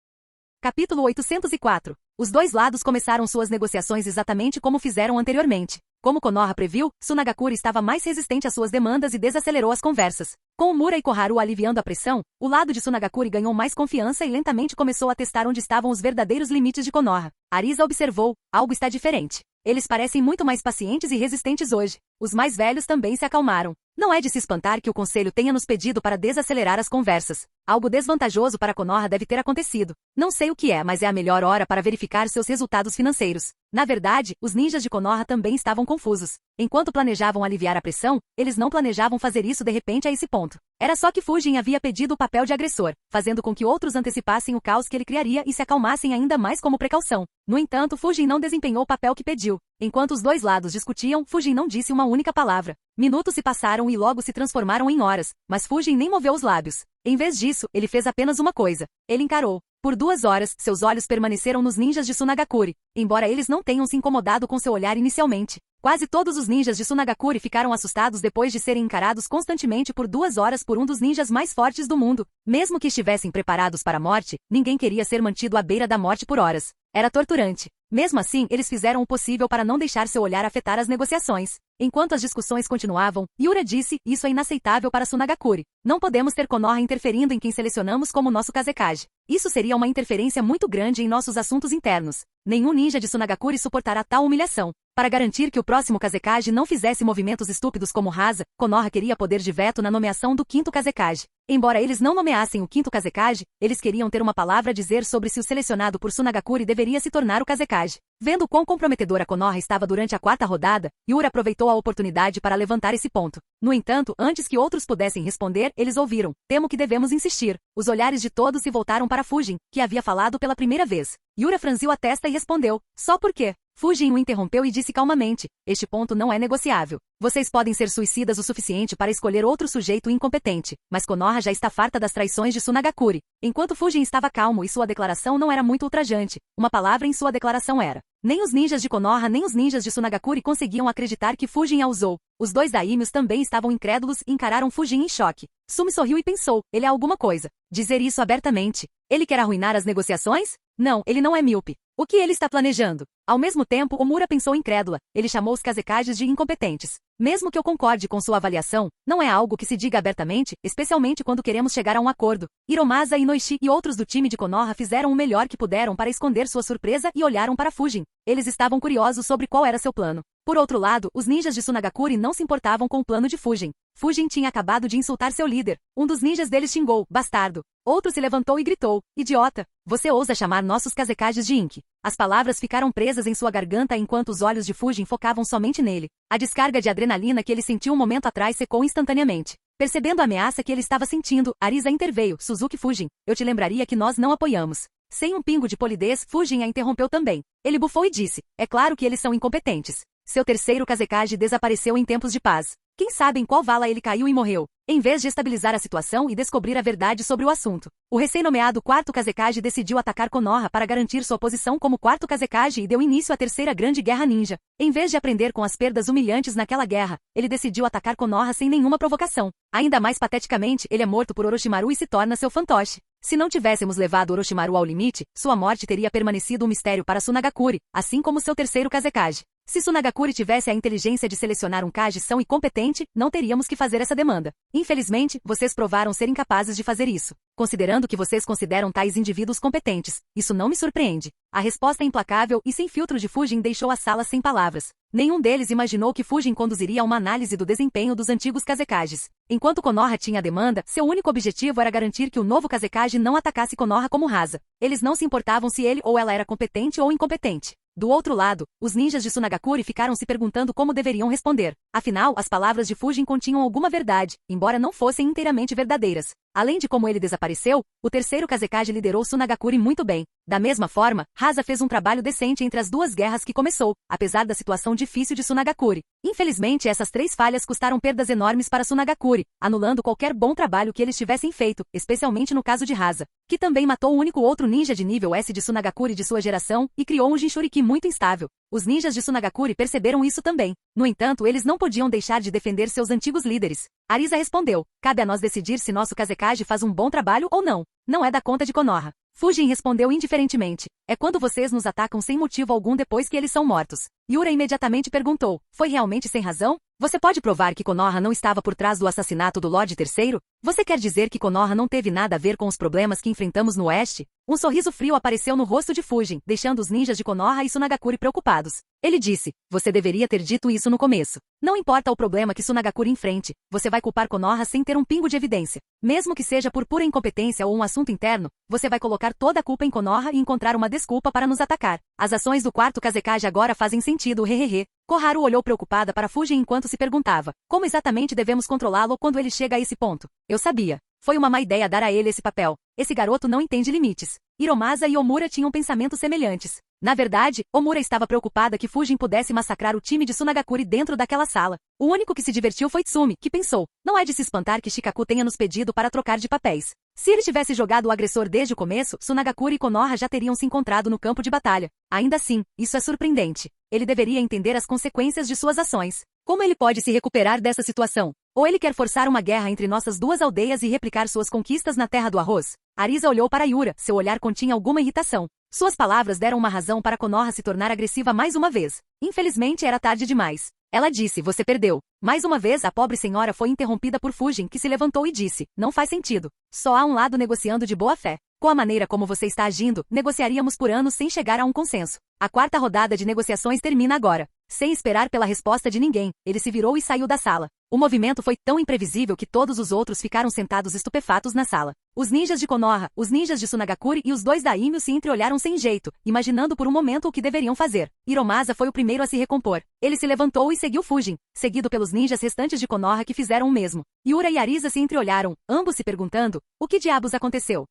Capítulo 804. Os dois lados começaram suas negociações exatamente como fizeram anteriormente. Como Konoha previu, Sunagakure estava mais resistente às suas demandas e desacelerou as conversas. Com Omura e Koharu aliviando a pressão, o lado de Sunagakure ganhou mais confiança e lentamente começou a testar onde estavam os verdadeiros limites de Konoha. Arisa observou, algo está diferente. Eles parecem muito mais pacientes e resistentes hoje. Os mais velhos também se acalmaram. Não é de se espantar que o conselho tenha nos pedido para desacelerar as conversas. Algo desvantajoso para Konoha deve ter acontecido. Não sei o que é, mas é a melhor hora para verificar seus resultados financeiros. Na verdade, os ninjas de Konoha também estavam confusos. Enquanto planejavam aliviar a pressão, eles não planejavam fazer isso de repente a esse ponto. Era só que Fujin havia pedido o papel de agressor, fazendo com que outros antecipassem o caos que ele criaria e se acalmassem ainda mais como precaução. No entanto, Fujin não desempenhou o papel que pediu. Enquanto os dois lados discutiam, Fujin não disse uma única palavra. Minutos se passaram e logo se transformaram em horas, mas Fujin nem moveu os lábios. Em vez disso, ele fez apenas uma coisa. Ele encarou. Por 2 horas, seus olhos permaneceram nos ninjas de Sunagakure, embora eles não tenham se incomodado com seu olhar inicialmente. Quase todos os ninjas de Sunagakure ficaram assustados depois de serem encarados constantemente por 2 horas por um dos ninjas mais fortes do mundo. Mesmo que estivessem preparados para a morte, ninguém queria ser mantido à beira da morte por horas. Era torturante. Mesmo assim, eles fizeram o possível para não deixar seu olhar afetar as negociações. Enquanto as discussões continuavam, Yura disse, isso é inaceitável para Sunagakure. Não podemos ter Konoha interferindo em quem selecionamos como nosso Kazekage. Isso seria uma interferência muito grande em nossos assuntos internos. Nenhum ninja de Sunagakure suportará tal humilhação. Para garantir que o próximo Kazekage não fizesse movimentos estúpidos como Rasa, Konoha queria poder de veto na nomeação do 5º Kazekage. Embora eles não nomeassem o 5º Kazekage, eles queriam ter uma palavra a dizer sobre se o selecionado por Sunagakure deveria se tornar o Kazekage. Vendo quão comprometedora Konoha estava durante a 4ª rodada, Yura aproveitou a oportunidade para levantar esse ponto. No entanto, antes que outros pudessem responder, eles ouviram. Temo que devemos insistir. Os olhares de todos se voltaram para Fujin, que havia falado pela primeira vez. Yura franziu a testa e respondeu. Só por quê? Fujin o interrompeu e disse calmamente. Este ponto não é negociável. Vocês podem ser suicidas o suficiente para escolher outro sujeito incompetente, mas Konoha já está farta das traições de Sunagakure. Enquanto Fujin estava calmo e sua declaração não era muito ultrajante, uma palavra em sua declaração era. Nem os ninjas de Konoha nem os ninjas de Sunagakure conseguiam acreditar que Fujin a usou. Os dois daimyos também estavam incrédulos e encararam Fujin em choque. Sumi sorriu e pensou, ele é alguma coisa. Dizer isso abertamente. Ele quer arruinar as negociações? Não, ele não é míope. O que ele está planejando? Ao mesmo tempo, Omura pensou incrédula. Ele chamou os Kazekages de incompetentes. Mesmo que eu concorde com sua avaliação, não é algo que se diga abertamente, especialmente quando queremos chegar a um acordo. Hiromasa, Inoishi e outros do time de Konoha fizeram o melhor que puderam para esconder sua surpresa e olharam para Fujin. Eles estavam curiosos sobre qual era seu plano. Por outro lado, os ninjas de Sunagakure não se importavam com o plano de Fujin. Fujin tinha acabado de insultar seu líder. Um dos ninjas deles xingou, bastardo. Outro se levantou e gritou, idiota. Você ousa chamar nossos Kazekages de Inki. As palavras ficaram presas em sua garganta enquanto os olhos de Fujin focavam somente nele. A descarga de adrenalina que ele sentiu um momento atrás secou instantaneamente. Percebendo a ameaça que ele estava sentindo, Arisa interveio. Suzuki Fujin, eu te lembraria que nós não apoiamos. Sem um pingo de polidez, Fujin a interrompeu também. Ele bufou e disse, é claro que eles são incompetentes. Seu terceiro Kazekage desapareceu em tempos de paz. Quem sabe em qual vala ele caiu e morreu, em vez de estabilizar a situação e descobrir a verdade sobre o assunto. O recém-nomeado quarto Kazekage decidiu atacar Konoha para garantir sua posição como quarto Kazekage e deu início à terceira grande guerra ninja. Em vez de aprender com as perdas humilhantes naquela guerra, ele decidiu atacar Konoha sem nenhuma provocação. Ainda mais pateticamente, ele é morto por Orochimaru e se torna seu fantoche. Se não tivéssemos levado Orochimaru ao limite, sua morte teria permanecido um mistério para Tsunagakure, assim como seu terceiro Kazekage. Se Tsunagakure tivesse a inteligência de selecionar um Kage são e competente, não teríamos que fazer essa demanda. Infelizmente, vocês provaram ser incapazes de fazer isso. Considerando que vocês consideram tais indivíduos competentes, isso não me surpreende. A resposta implacável e sem filtro de Fujin deixou a sala sem palavras. Nenhum deles imaginou que Fujin conduziria a uma análise do desempenho dos antigos Kazekages. Enquanto Konoha tinha a demanda, seu único objetivo era garantir que o novo Kazekage não atacasse Konoha como rasa. Eles não se importavam se ele ou ela era competente ou incompetente. Do outro lado, os ninjas de Tsunagakure ficaram se perguntando como deveriam responder. Afinal, as palavras de Fujin continham alguma verdade, embora não fossem inteiramente verdadeiras. Além de como ele desapareceu, o terceiro Kazekage liderou Tsunagakure muito bem. Da mesma forma, Rasa fez um trabalho decente entre as duas guerras que começou, apesar da situação difícil de Tsunagakure. Infelizmente, essas três falhas custaram perdas enormes para Tsunagakure, anulando qualquer bom trabalho que eles tivessem feito, especialmente no caso de Rasa, que também matou o único outro ninja de nível S de Tsunagakure de sua geração e criou um Jinchuriki muito instável. Os ninjas de Tsunagakure perceberam isso também. No entanto, eles não podiam deixar de defender seus antigos líderes. Arisa respondeu, cabe a nós decidir se nosso Kazekage faz um bom trabalho ou não. Não é da conta de Konoha. Fujin respondeu indiferentemente, é quando vocês nos atacam sem motivo algum depois que eles são mortos. Yura imediatamente perguntou, foi realmente sem razão? Você pode provar que Konoha não estava por trás do assassinato do Lorde Terceiro? Você quer dizer que Konoha não teve nada a ver com os problemas que enfrentamos no Oeste? Um sorriso frio apareceu no rosto de Fujin, deixando os ninjas de Konoha e Tsunagakure preocupados. Ele disse, você deveria ter dito isso no começo. Não importa o problema que Tsunagakure enfrente, você vai culpar Konoha sem ter um pingo de evidência. Mesmo que seja por pura incompetência ou um assunto interno, você vai colocar toda a culpa em Konoha e encontrar uma desculpa para nos atacar. As ações do quarto Kazekage agora fazem sentido, hehehe. Koharu olhou preocupada para Fujin enquanto se perguntava, como exatamente devemos controlá-lo quando ele chega a esse ponto? Eu sabia. Foi uma má ideia dar a ele esse papel. Esse garoto não entende limites. Hiromasa e Omura tinham pensamentos semelhantes. Na verdade, Omura estava preocupada que Fujin pudesse massacrar o time de Tsunagakure dentro daquela sala. O único que se divertiu foi Tsumi, que pensou, não é de se espantar que Shikaku tenha nos pedido para trocar de papéis. Se ele tivesse jogado o agressor desde o começo, Tsunagakure e Konoha já teriam se encontrado no campo de batalha. Ainda assim, isso é surpreendente. Ele deveria entender as consequências de suas ações. Como ele pode se recuperar dessa situação? Ou ele quer forçar uma guerra entre nossas duas aldeias e replicar suas conquistas na Terra do Arroz? Arisa olhou para Yura, seu olhar continha alguma irritação. Suas palavras deram uma razão para Konoha se tornar agressiva mais uma vez. Infelizmente era tarde demais. Ela disse, você perdeu. Mais uma vez a pobre senhora foi interrompida por Fujin, que se levantou e disse, não faz sentido. Só há um lado negociando de boa fé. Com a maneira como você está agindo, negociaríamos por anos sem chegar a um consenso. A quarta rodada de negociações termina agora. Sem esperar pela resposta de ninguém, ele se virou e saiu da sala. O movimento foi tão imprevisível que todos os outros ficaram sentados estupefatos na sala. Os ninjas de Konoha, os ninjas de Tsunagakure e os dois daimyos se entreolharam sem jeito, imaginando por um momento o que deveriam fazer. Hiromasa foi o primeiro a se recompor. Ele se levantou e seguiu Fujin, seguido pelos ninjas restantes de Konoha que fizeram o mesmo. Yura e Arisa se entreolharam, ambos se perguntando, o que diabos aconteceu?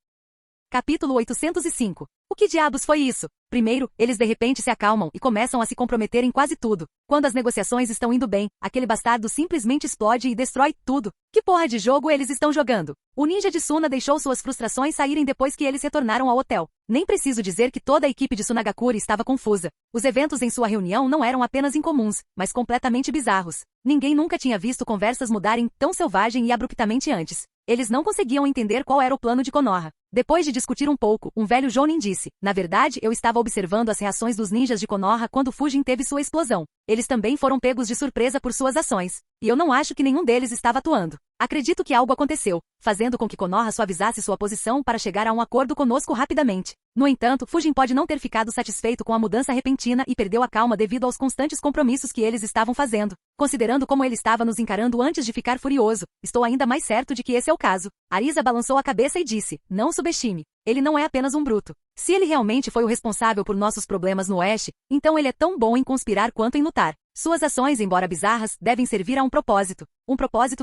Capítulo 805. O que diabos foi isso? Primeiro, eles de repente se acalmam e começam a se comprometer em quase tudo. Quando as negociações estão indo bem, aquele bastardo simplesmente explode e destrói tudo. Que porra de jogo eles estão jogando? O ninja de Suna deixou suas frustrações saírem depois que eles retornaram ao hotel. Nem preciso dizer que toda a equipe de Tsunagakure estava confusa. Os eventos em sua reunião não eram apenas incomuns, mas completamente bizarros. Ninguém nunca tinha visto conversas mudarem tão selvagem e abruptamente antes. Eles não conseguiam entender qual era o plano de Konoha. Depois de discutir um pouco, um velho Jounin disse, na verdade, eu estava observando as reações dos ninjas de Konoha quando Fujin teve sua explosão. Eles também foram pegos de surpresa por suas ações. E eu não acho que nenhum deles estava atuando. Acredito que algo aconteceu, fazendo com que Konoha suavizasse sua posição para chegar a um acordo conosco rapidamente. No entanto, Fujin pode não ter ficado satisfeito com a mudança repentina e perdeu a calma devido aos constantes compromissos que eles estavam fazendo. Considerando como ele estava nos encarando antes de ficar furioso, estou ainda mais certo de que esse é o caso. Arisa balançou a cabeça e disse, não subestime. Ele não é apenas um bruto. Se ele realmente foi o responsável por nossos problemas no Oeste, então ele é tão bom em conspirar quanto em lutar. Suas ações, embora bizarras, devem servir a um propósito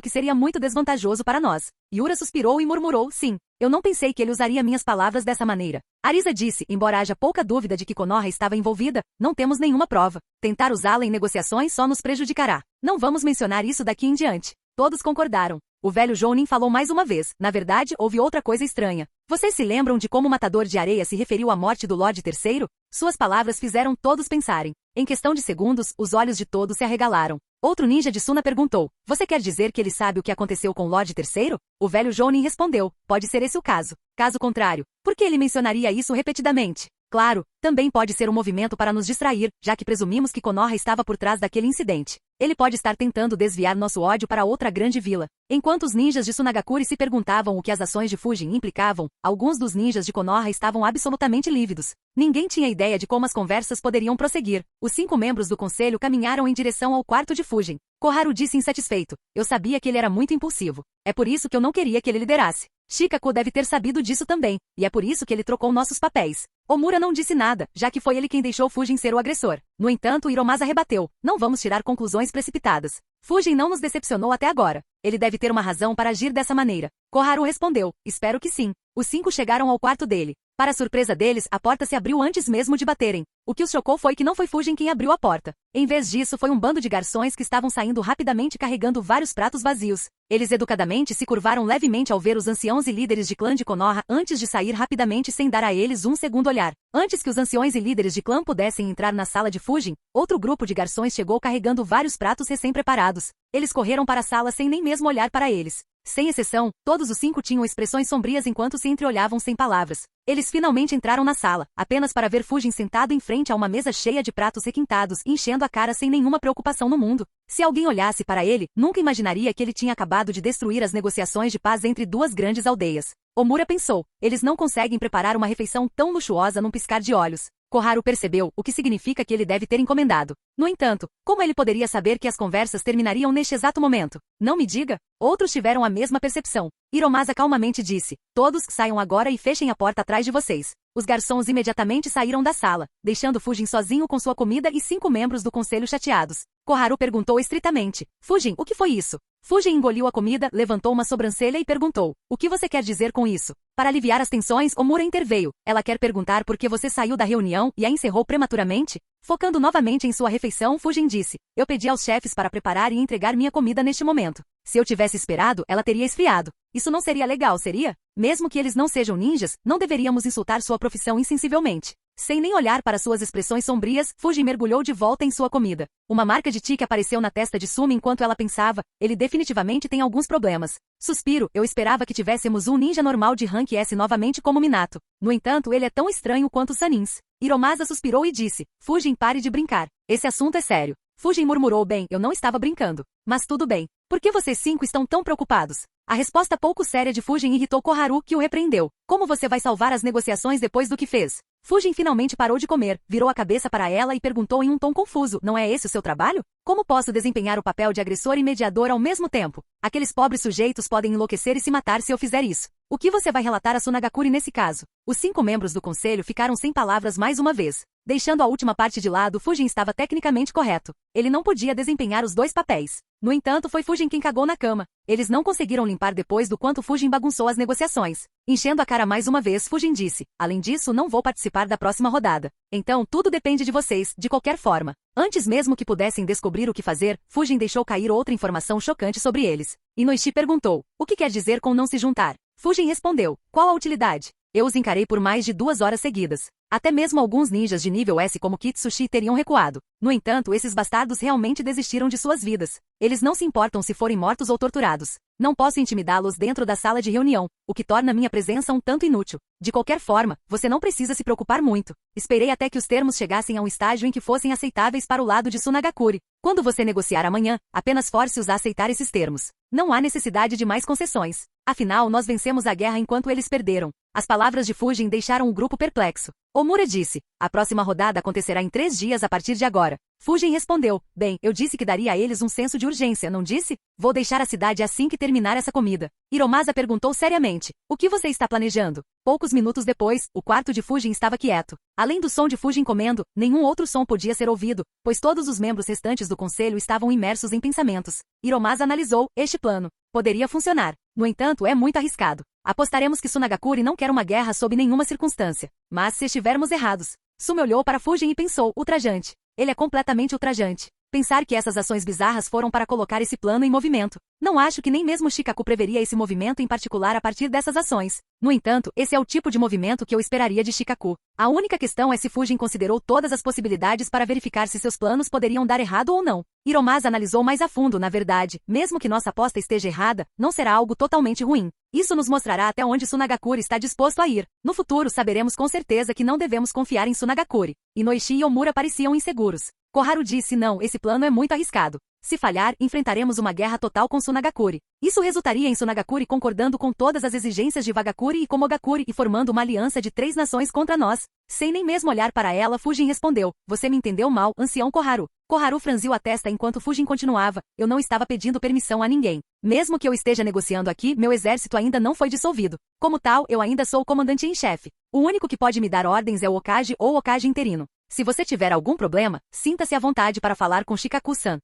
que seria muito desvantajoso para nós. Yura suspirou e murmurou, sim. Eu não pensei que ele usaria minhas palavras dessa maneira. Arisa disse, embora haja pouca dúvida de que Konoha estava envolvida, não temos nenhuma prova. Tentar usá-la em negociações só nos prejudicará. Não vamos mencionar isso daqui em diante. Todos concordaram. O velho Jounin falou mais uma vez. Na verdade, houve outra coisa estranha. Vocês se lembram de como o matador de areia se referiu à morte do Lorde Terceiro? Suas palavras fizeram todos pensarem. Em questão de segundos, os olhos de todos se arregalaram. Outro ninja de Suna perguntou, você quer dizer que ele sabe o que aconteceu com o Lorde Terceiro? O velho Jounin respondeu, pode ser esse o caso. Caso contrário, por que ele mencionaria isso repetidamente? Claro, também pode ser um movimento para nos distrair, já que presumimos que Konoha estava por trás daquele incidente. Ele pode estar tentando desviar nosso ódio para outra grande vila. Enquanto os ninjas de Tsunagakure se perguntavam o que as ações de Fujin implicavam, alguns dos ninjas de Konoha estavam absolutamente lívidos. Ninguém tinha ideia de como as conversas poderiam prosseguir. Os 5 membros do conselho caminharam em direção ao quarto de Fujin. Koharu disse insatisfeito. Eu sabia que ele era muito impulsivo. É por isso que eu não queria que ele liderasse. Shikaku deve ter sabido disso também, e é por isso que ele trocou nossos papéis. Omura não disse nada, já que foi ele quem deixou Fujin ser o agressor. No entanto, Hiromasa rebateu. Não vamos tirar conclusões precipitadas. Fujin não nos decepcionou até agora. Ele deve ter uma razão para agir dessa maneira. Koharu respondeu. Espero que sim. Os 5 chegaram ao quarto dele. Para a surpresa deles, a porta se abriu antes mesmo de baterem. O que os chocou foi que não foi Fujin quem abriu a porta. Em vez disso, foi um bando de garçons que estavam saindo rapidamente carregando vários pratos vazios. Eles educadamente se curvaram levemente ao ver os anciãos e líderes de clã de Konoha antes de sair rapidamente sem dar a eles um segundo olhar. Antes que os anciões e líderes de clã pudessem entrar na sala de Fujin, outro grupo de garçons chegou carregando vários pratos recém-preparados. Eles correram para a sala sem nem mesmo olhar para eles. Sem exceção, todos os 5 tinham expressões sombrias enquanto se entreolhavam sem palavras. Eles finalmente entraram na sala, apenas para ver Fujin sentado em frente a uma mesa cheia de pratos requintados e enchendo a cara sem nenhuma preocupação no mundo. Se alguém olhasse para ele, nunca imaginaria que ele tinha acabado de destruir as negociações de paz entre 2 grandes aldeias. Omura pensou, eles não conseguem preparar uma refeição tão luxuosa num piscar de olhos. Koharu percebeu, o que significa que ele deve ter encomendado. No entanto, como ele poderia saber que as conversas terminariam neste exato momento? Não me diga. Outros tiveram a mesma percepção. Hiromasa calmamente disse, todos saiam agora e fechem a porta atrás de vocês. Os garçons imediatamente saíram da sala, deixando Fujin sozinho com sua comida e 5 membros do conselho chateados. Koharu perguntou estritamente, Fujin, o que foi isso? Fujin engoliu a comida, levantou uma sobrancelha e perguntou, o que você quer dizer com isso? Para aliviar as tensões, Omura interveio. Ela quer perguntar por que você saiu da reunião e a encerrou prematuramente? Focando novamente em sua refeição, Fujin disse, eu pedi aos chefes para preparar e entregar minha comida neste momento. Se eu tivesse esperado, ela teria esfriado. Isso não seria legal, seria? Mesmo que eles não sejam ninjas, não deveríamos insultar sua profissão insensivelmente. Sem nem olhar para suas expressões sombrias, Fujin mergulhou de volta em sua comida. Uma marca de tique apareceu na testa de Sumi enquanto ela pensava, ele definitivamente tem alguns problemas. Suspiro, eu esperava que tivéssemos um ninja normal de rank S novamente como Minato. No entanto, ele é tão estranho quanto Sanins. Hiromasa suspirou e disse, Fujin, pare de brincar. Esse assunto é sério. Fujin murmurou, bem, eu não estava brincando. Mas tudo bem. Por que vocês 5 estão tão preocupados? A resposta pouco séria de Fujin irritou Koharu, que o repreendeu. Como você vai salvar as negociações depois do que fez? Fujin finalmente parou de comer, virou a cabeça para ela e perguntou em um tom confuso, não é esse o seu trabalho? Como posso desempenhar o papel de agressor e mediador ao mesmo tempo? Aqueles pobres sujeitos podem enlouquecer e se matar se eu fizer isso. O que você vai relatar a Tsunagakure nesse caso? Os 5 membros do conselho ficaram sem palavras mais uma vez. Deixando a última parte de lado, Fujin estava tecnicamente correto. Ele não podia desempenhar os 2 papéis. No entanto, foi Fujin quem cagou na cama. Eles não conseguiram limpar depois do quanto Fujin bagunçou as negociações. Enchendo a cara mais uma vez, Fujin disse, além disso, não vou participar da próxima rodada. Então, tudo depende de vocês, de qualquer forma. Antes mesmo que pudessem descobrir o que fazer, Fujin deixou cair outra informação chocante sobre eles. Inoishi perguntou, o que quer dizer com não se juntar? Fujin respondeu, qual a utilidade? Eu os encarei por mais de 2 horas seguidas. Até mesmo alguns ninjas de nível S como Kitsushi teriam recuado. No entanto, esses bastardos realmente desistiram de suas vidas. Eles não se importam se forem mortos ou torturados. Não posso intimidá-los dentro da sala de reunião, o que torna minha presença um tanto inútil. De qualquer forma, você não precisa se preocupar muito. Esperei até que os termos chegassem a um estágio em que fossem aceitáveis para o lado de Tsunagakure. Quando você negociar amanhã, apenas force-os a aceitar esses termos. Não há necessidade de mais concessões. Afinal, nós vencemos a guerra enquanto eles perderam. As palavras de Fujin deixaram o grupo perplexo. Omura disse, a próxima rodada acontecerá em 3 dias a partir de agora. Fujin respondeu, bem, eu disse que daria a eles um senso de urgência, não disse? Vou deixar a cidade assim que terminar essa comida. Hiromasa perguntou seriamente, o que você está planejando? Poucos minutos depois, o quarto de Fujin estava quieto. Além do som de Fujin comendo, nenhum outro som podia ser ouvido, pois todos os membros restantes do conselho estavam imersos em pensamentos. Hiromasa analisou, este plano poderia funcionar. No entanto, é muito arriscado. Apostaremos que Sunagakure não quer uma guerra sob nenhuma circunstância. Mas se estivermos errados. Sumi olhou para Fujin e pensou, ultrajante. Ele é completamente ultrajante. Pensar que essas ações bizarras foram para colocar esse plano em movimento. Não acho que nem mesmo Shikaku preveria esse movimento em particular a partir dessas ações. No entanto, esse é o tipo de movimento que eu esperaria de Shikaku. A única questão é se Fujin considerou todas as possibilidades para verificar se seus planos poderiam dar errado ou não. Hiromasa analisou mais a fundo, na verdade, mesmo que nossa aposta esteja errada, não será algo totalmente ruim. Isso nos mostrará até onde Sunagakure está disposto a ir. No futuro saberemos com certeza que não devemos confiar em Sunagakure. Inoishi e Omura pareciam inseguros. Koharu disse não, esse plano é muito arriscado. Se falhar, enfrentaremos uma guerra total com Sunagakure. Isso resultaria em Sunagakure concordando com todas as exigências de Wagakure e Komogakure e formando uma aliança de 3 nações contra nós. Sem nem mesmo olhar para ela, Fujin respondeu, você me entendeu mal, ancião Koharu. Koharu franziu a testa enquanto Fujin continuava, eu não estava pedindo permissão a ninguém. Mesmo que eu esteja negociando aqui, meu exército ainda não foi dissolvido. Como tal, eu ainda sou o comandante em chefe. O único que pode me dar ordens é o Hokage ou o Hokage interino. Se você tiver algum problema, sinta-se à vontade para falar com Shikaku-san.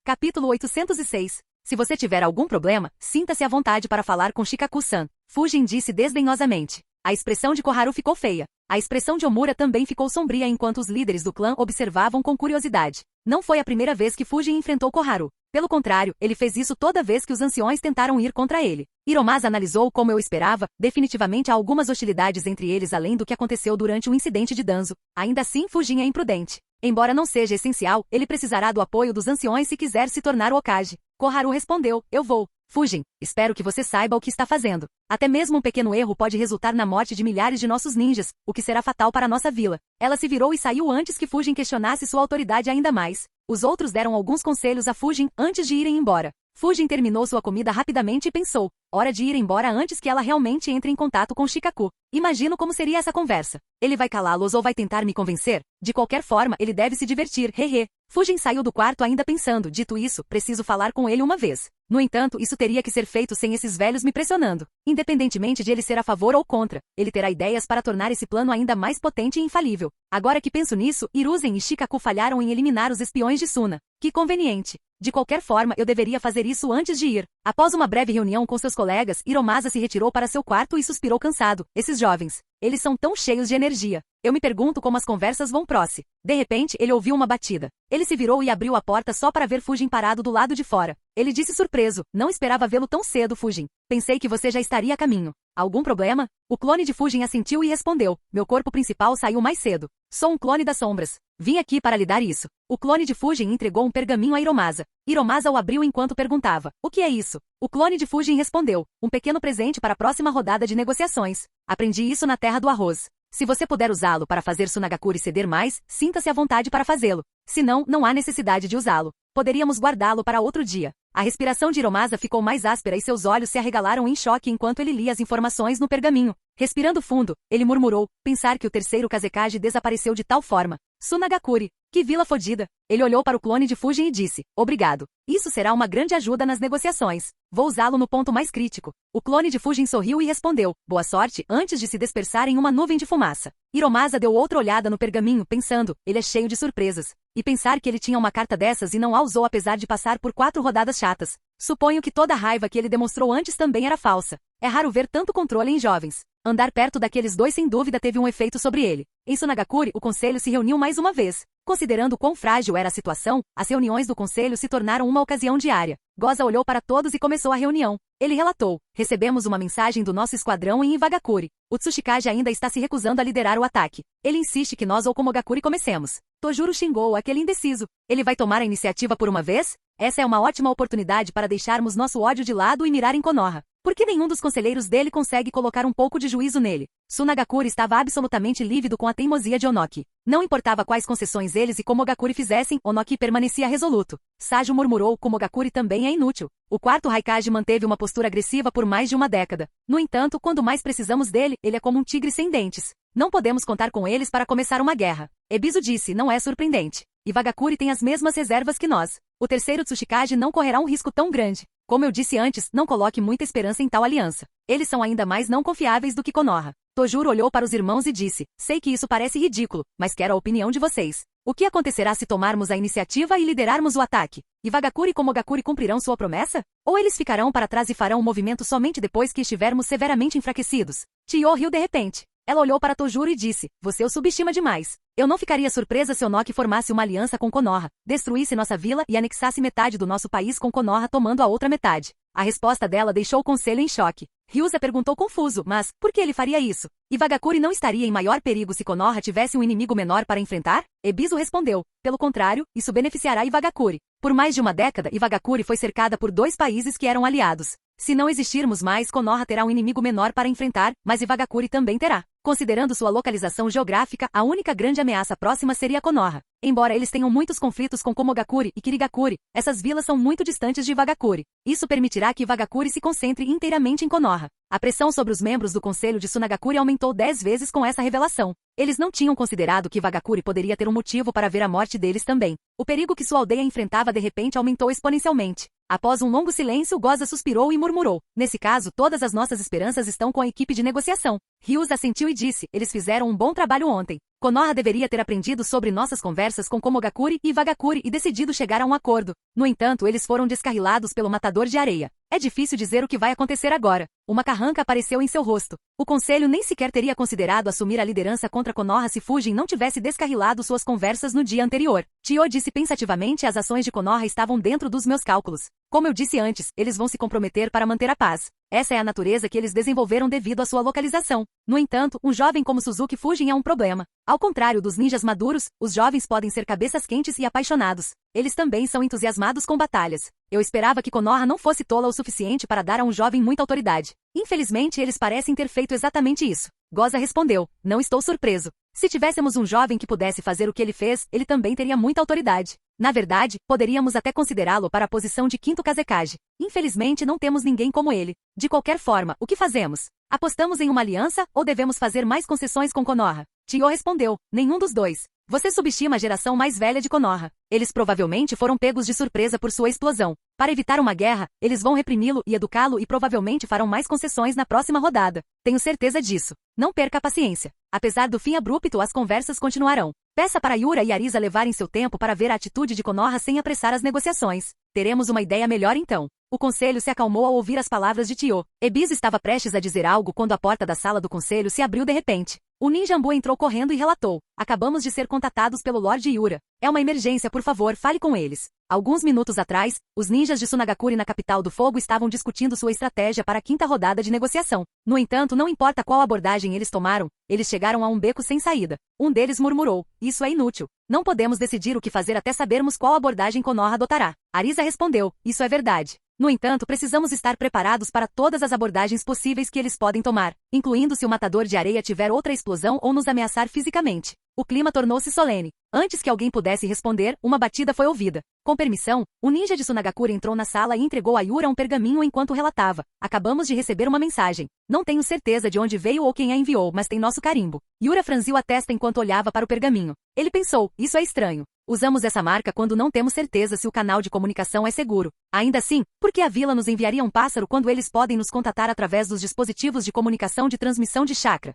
Capítulo 806. Se você tiver algum problema, sinta-se à vontade para falar com Shikaku-san. Fujin disse desdenhosamente. A expressão de Koharu ficou feia. A expressão de Omura também ficou sombria enquanto os líderes do clã observavam com curiosidade. Não foi a primeira vez que Fujin enfrentou Koharu. Pelo contrário, ele fez isso toda vez que os anciões tentaram ir contra ele. Hiromasa analisou como eu esperava, definitivamente há algumas hostilidades entre eles além do que aconteceu durante o incidente de Danzo. Ainda assim, Fujin é imprudente. Embora não seja essencial, ele precisará do apoio dos anciões se quiser se tornar Hokage. Koharu respondeu, eu vou. Fujin, espero que você saiba o que está fazendo. Até mesmo um pequeno erro pode resultar na morte de milhares de nossos ninjas, o que será fatal para nossa vila. Ela se virou e saiu antes que Fujin questionasse sua autoridade ainda mais. Os outros deram alguns conselhos a Fujin antes de irem embora. Fujin terminou sua comida rapidamente e pensou, hora de ir embora antes que ela realmente entre em contato com Shikaku. Imagino como seria essa conversa. Ele vai calá-los ou vai tentar me convencer? De qualquer forma, ele deve se divertir, hehe. Fujin saiu do quarto ainda pensando, dito isso, preciso falar com ele uma vez. No entanto, isso teria que ser feito sem esses velhos me pressionando. Independentemente de ele ser a favor ou contra, ele terá ideias para tornar esse plano ainda mais potente e infalível. Agora que penso nisso, Hiruzen e Shikaku falharam em eliminar os espiões de Suna. Que conveniente. De qualquer forma, eu deveria fazer isso antes de ir. Após uma breve reunião com seus colegas, Hiromasa se retirou para seu quarto e suspirou cansado. Esses jovens. Eles são tão cheios de energia. Eu me pergunto como as conversas vão próximo. De repente, ele ouviu uma batida. Ele se virou e abriu a porta só para ver Fujin parado do lado de fora. Ele disse surpreso, não esperava vê-lo tão cedo, Fujin. Pensei que você já estaria a caminho. Algum problema? O clone de Fujin assentiu e respondeu, meu corpo principal saiu mais cedo. Sou um clone das sombras. Vim aqui para lhe dar isso. O clone de Fujin entregou um pergaminho a Hiromasa. Hiromasa o abriu enquanto perguntava, o que é isso? O clone de Fujin respondeu, um pequeno presente para a próxima rodada de negociações. Aprendi isso na Terra do Arroz. Se você puder usá-lo para fazer Sunagakure ceder mais, sinta-se à vontade para fazê-lo. Se não, não há necessidade de usá-lo. Poderíamos guardá-lo para outro dia. A respiração de Hiromasa ficou mais áspera e seus olhos se arregalaram em choque enquanto ele lia as informações no pergaminho. Respirando fundo, ele murmurou, pensar que o terceiro Kazekage desapareceu de tal forma. Sunagakure, que vila fodida. Ele olhou para o clone de Fujin e disse, obrigado. Isso será uma grande ajuda nas negociações. Vou usá-lo no ponto mais crítico. O clone de Fujin sorriu e respondeu, boa sorte, antes de se dispersar em uma nuvem de fumaça. Hiromasa deu outra olhada no pergaminho, pensando, ele é cheio de surpresas. E pensar que ele tinha uma carta dessas e não a usou apesar de passar por 4 rodadas chatas. Suponho que toda a raiva que ele demonstrou antes também era falsa. É raro ver tanto controle em jovens. Andar perto daqueles dois sem dúvida teve um efeito sobre ele. Em Sunagakure, o conselho se reuniu mais uma vez. Considerando quão frágil era a situação, as reuniões do conselho se tornaram uma ocasião diária. Goza olhou para todos e começou a reunião. Ele relatou, recebemos uma mensagem do nosso esquadrão em Iwagakure. O Tsuchikage ainda está se recusando a liderar o ataque. Ele insiste que nós ou Komogakure comecemos. Tojuro xingou aquele indeciso. Ele vai tomar a iniciativa por uma vez? Essa é uma ótima oportunidade para deixarmos nosso ódio de lado e mirar em Konoha. Por que nenhum dos conselheiros dele consegue colocar um pouco de juízo nele? Sunagakure estava absolutamente lívido com a teimosia de Onoki. Não importava quais concessões eles e Komogakure fizessem, Onoki permanecia resoluto. Sajo murmurou, Komogakure também é inútil. O quarto Raikage manteve uma postura agressiva por mais de uma década. No entanto, quando mais precisamos dele, ele é como um tigre sem dentes. Não podemos contar com eles para começar uma guerra. Ebisu disse, não é surpreendente. Iwagakuri tem as mesmas reservas que nós. O terceiro Tsuchikage não correrá um risco tão grande. Como eu disse antes, não coloque muita esperança em tal aliança. Eles são ainda mais não confiáveis do que Konoha. Tojuro olhou para os irmãos e disse, sei que isso parece ridículo, mas quero a opinião de vocês. O que acontecerá se tomarmos a iniciativa e liderarmos o ataque? Iwagakuri e Komogakuri cumprirão sua promessa? Ou eles ficarão para trás e farão o movimento somente depois que estivermos severamente enfraquecidos? Chiyo riu de repente. Ela olhou para Tojuro e disse, você o subestima demais. Eu não ficaria surpresa se Onoki formasse uma aliança com Konoha, destruísse nossa vila e anexasse metade do nosso país com Konoha tomando a outra metade. A resposta dela deixou o conselho em choque. Ryuza perguntou confuso, mas, por que ele faria isso? Iwagakuri não estaria em maior perigo se Konoha tivesse um inimigo menor para enfrentar? Ebisu respondeu, pelo contrário, isso beneficiará Iwagakuri. Por mais de uma década, Iwagakuri foi cercada por 2 países que eram aliados. Se não existirmos mais, Konoha terá um inimigo menor para enfrentar, mas Iwagakuri também terá. Considerando sua localização geográfica, a única grande ameaça próxima seria Konoha. Embora eles tenham muitos conflitos com Komogakuri e Kirigakuri, essas vilas são muito distantes de Iwagakuri. Isso permitirá que Iwagakuri se concentre inteiramente em Konoha. A pressão sobre os membros do conselho de Tsunagakuri aumentou 10 vezes com essa revelação. Eles não tinham considerado que Iwagakuri poderia ter um motivo para ver a morte deles também. O perigo que sua aldeia enfrentava de repente aumentou exponencialmente. Após um longo silêncio, Goza suspirou e murmurou. Nesse caso, todas as nossas esperanças estão com a equipe de negociação. Ryuza assentiu e disse, eles fizeram um bom trabalho ontem. Konoha deveria ter aprendido sobre nossas conversas com Komogakuri e Iwagakuri e decidido chegar a um acordo. No entanto, eles foram descarrilados pelo matador de areia. É difícil dizer o que vai acontecer agora. Uma carranca apareceu em seu rosto. O conselho nem sequer teria considerado assumir a liderança contra Konoha se Fujin não tivesse descarrilado suas conversas no dia anterior. Chiyo disse pensativamente, as ações de Konoha estavam dentro dos meus cálculos. Como eu disse antes, eles vão se comprometer para manter a paz. Essa é a natureza que eles desenvolveram devido à sua localização. No entanto, um jovem como Suzuki Fujin é um problema. Ao contrário dos ninjas maduros, os jovens podem ser cabeças quentes e apaixonados. Eles também são entusiasmados com batalhas. Eu esperava que Konoha não fosse tola o suficiente para dar a um jovem muita autoridade. Infelizmente, eles parecem ter feito exatamente isso. Goza respondeu, não estou surpreso. Se tivéssemos um jovem que pudesse fazer o que ele fez, ele também teria muita autoridade. Na verdade, poderíamos até considerá-lo para a posição de quinto Kazekage. Infelizmente, não temos ninguém como ele. De qualquer forma, o que fazemos? Apostamos em uma aliança ou devemos fazer mais concessões com Konoha? Chiyo respondeu, nenhum dos dois. Você subestima a geração mais velha de Konoha. Eles provavelmente foram pegos de surpresa por sua explosão. Para evitar uma guerra, eles vão reprimi-lo e educá-lo e provavelmente farão mais concessões na próxima rodada. Tenho certeza disso. Não perca a paciência. Apesar do fim abrupto, as conversas continuarão. Peça para Yura e Arisa levarem seu tempo para ver a atitude de Konoha sem apressar as negociações. Teremos uma ideia melhor então. O conselho se acalmou ao ouvir as palavras de Chiyo. Ebisu estava prestes a dizer algo quando a porta da sala do conselho se abriu de repente. O ninja Ambu entrou correndo e relatou. Acabamos de ser contatados pelo Lorde Yura. É uma emergência, por favor, fale com eles. Alguns minutos atrás, os ninjas de Tsunagakuri na capital do fogo estavam discutindo sua estratégia para a 5ª rodada de negociação. No entanto, não importa qual abordagem eles tomaram, eles chegaram a um beco sem saída. Um deles murmurou, isso é inútil. Não podemos decidir o que fazer até sabermos qual abordagem Konoha adotará. Arisa respondeu, isso é verdade. No entanto, precisamos estar preparados para todas as abordagens possíveis que eles podem tomar, incluindo se o matador de areia tiver outra explosão ou nos ameaçar fisicamente. O clima tornou-se solene. Antes que alguém pudesse responder, uma batida foi ouvida. Com permissão, o ninja de Tsunagakuri entrou na sala e entregou a Yura um pergaminho enquanto relatava. Acabamos de receber uma mensagem. Não tenho certeza de onde veio ou quem a enviou, mas tem nosso carimbo. Yura franziu a testa enquanto olhava para o pergaminho. Ele pensou, isso é estranho. Usamos essa marca quando não temos certeza se o canal de comunicação é seguro. Ainda assim, por que a vila nos enviaria um pássaro quando eles podem nos contatar através dos dispositivos de comunicação de transmissão de chakra?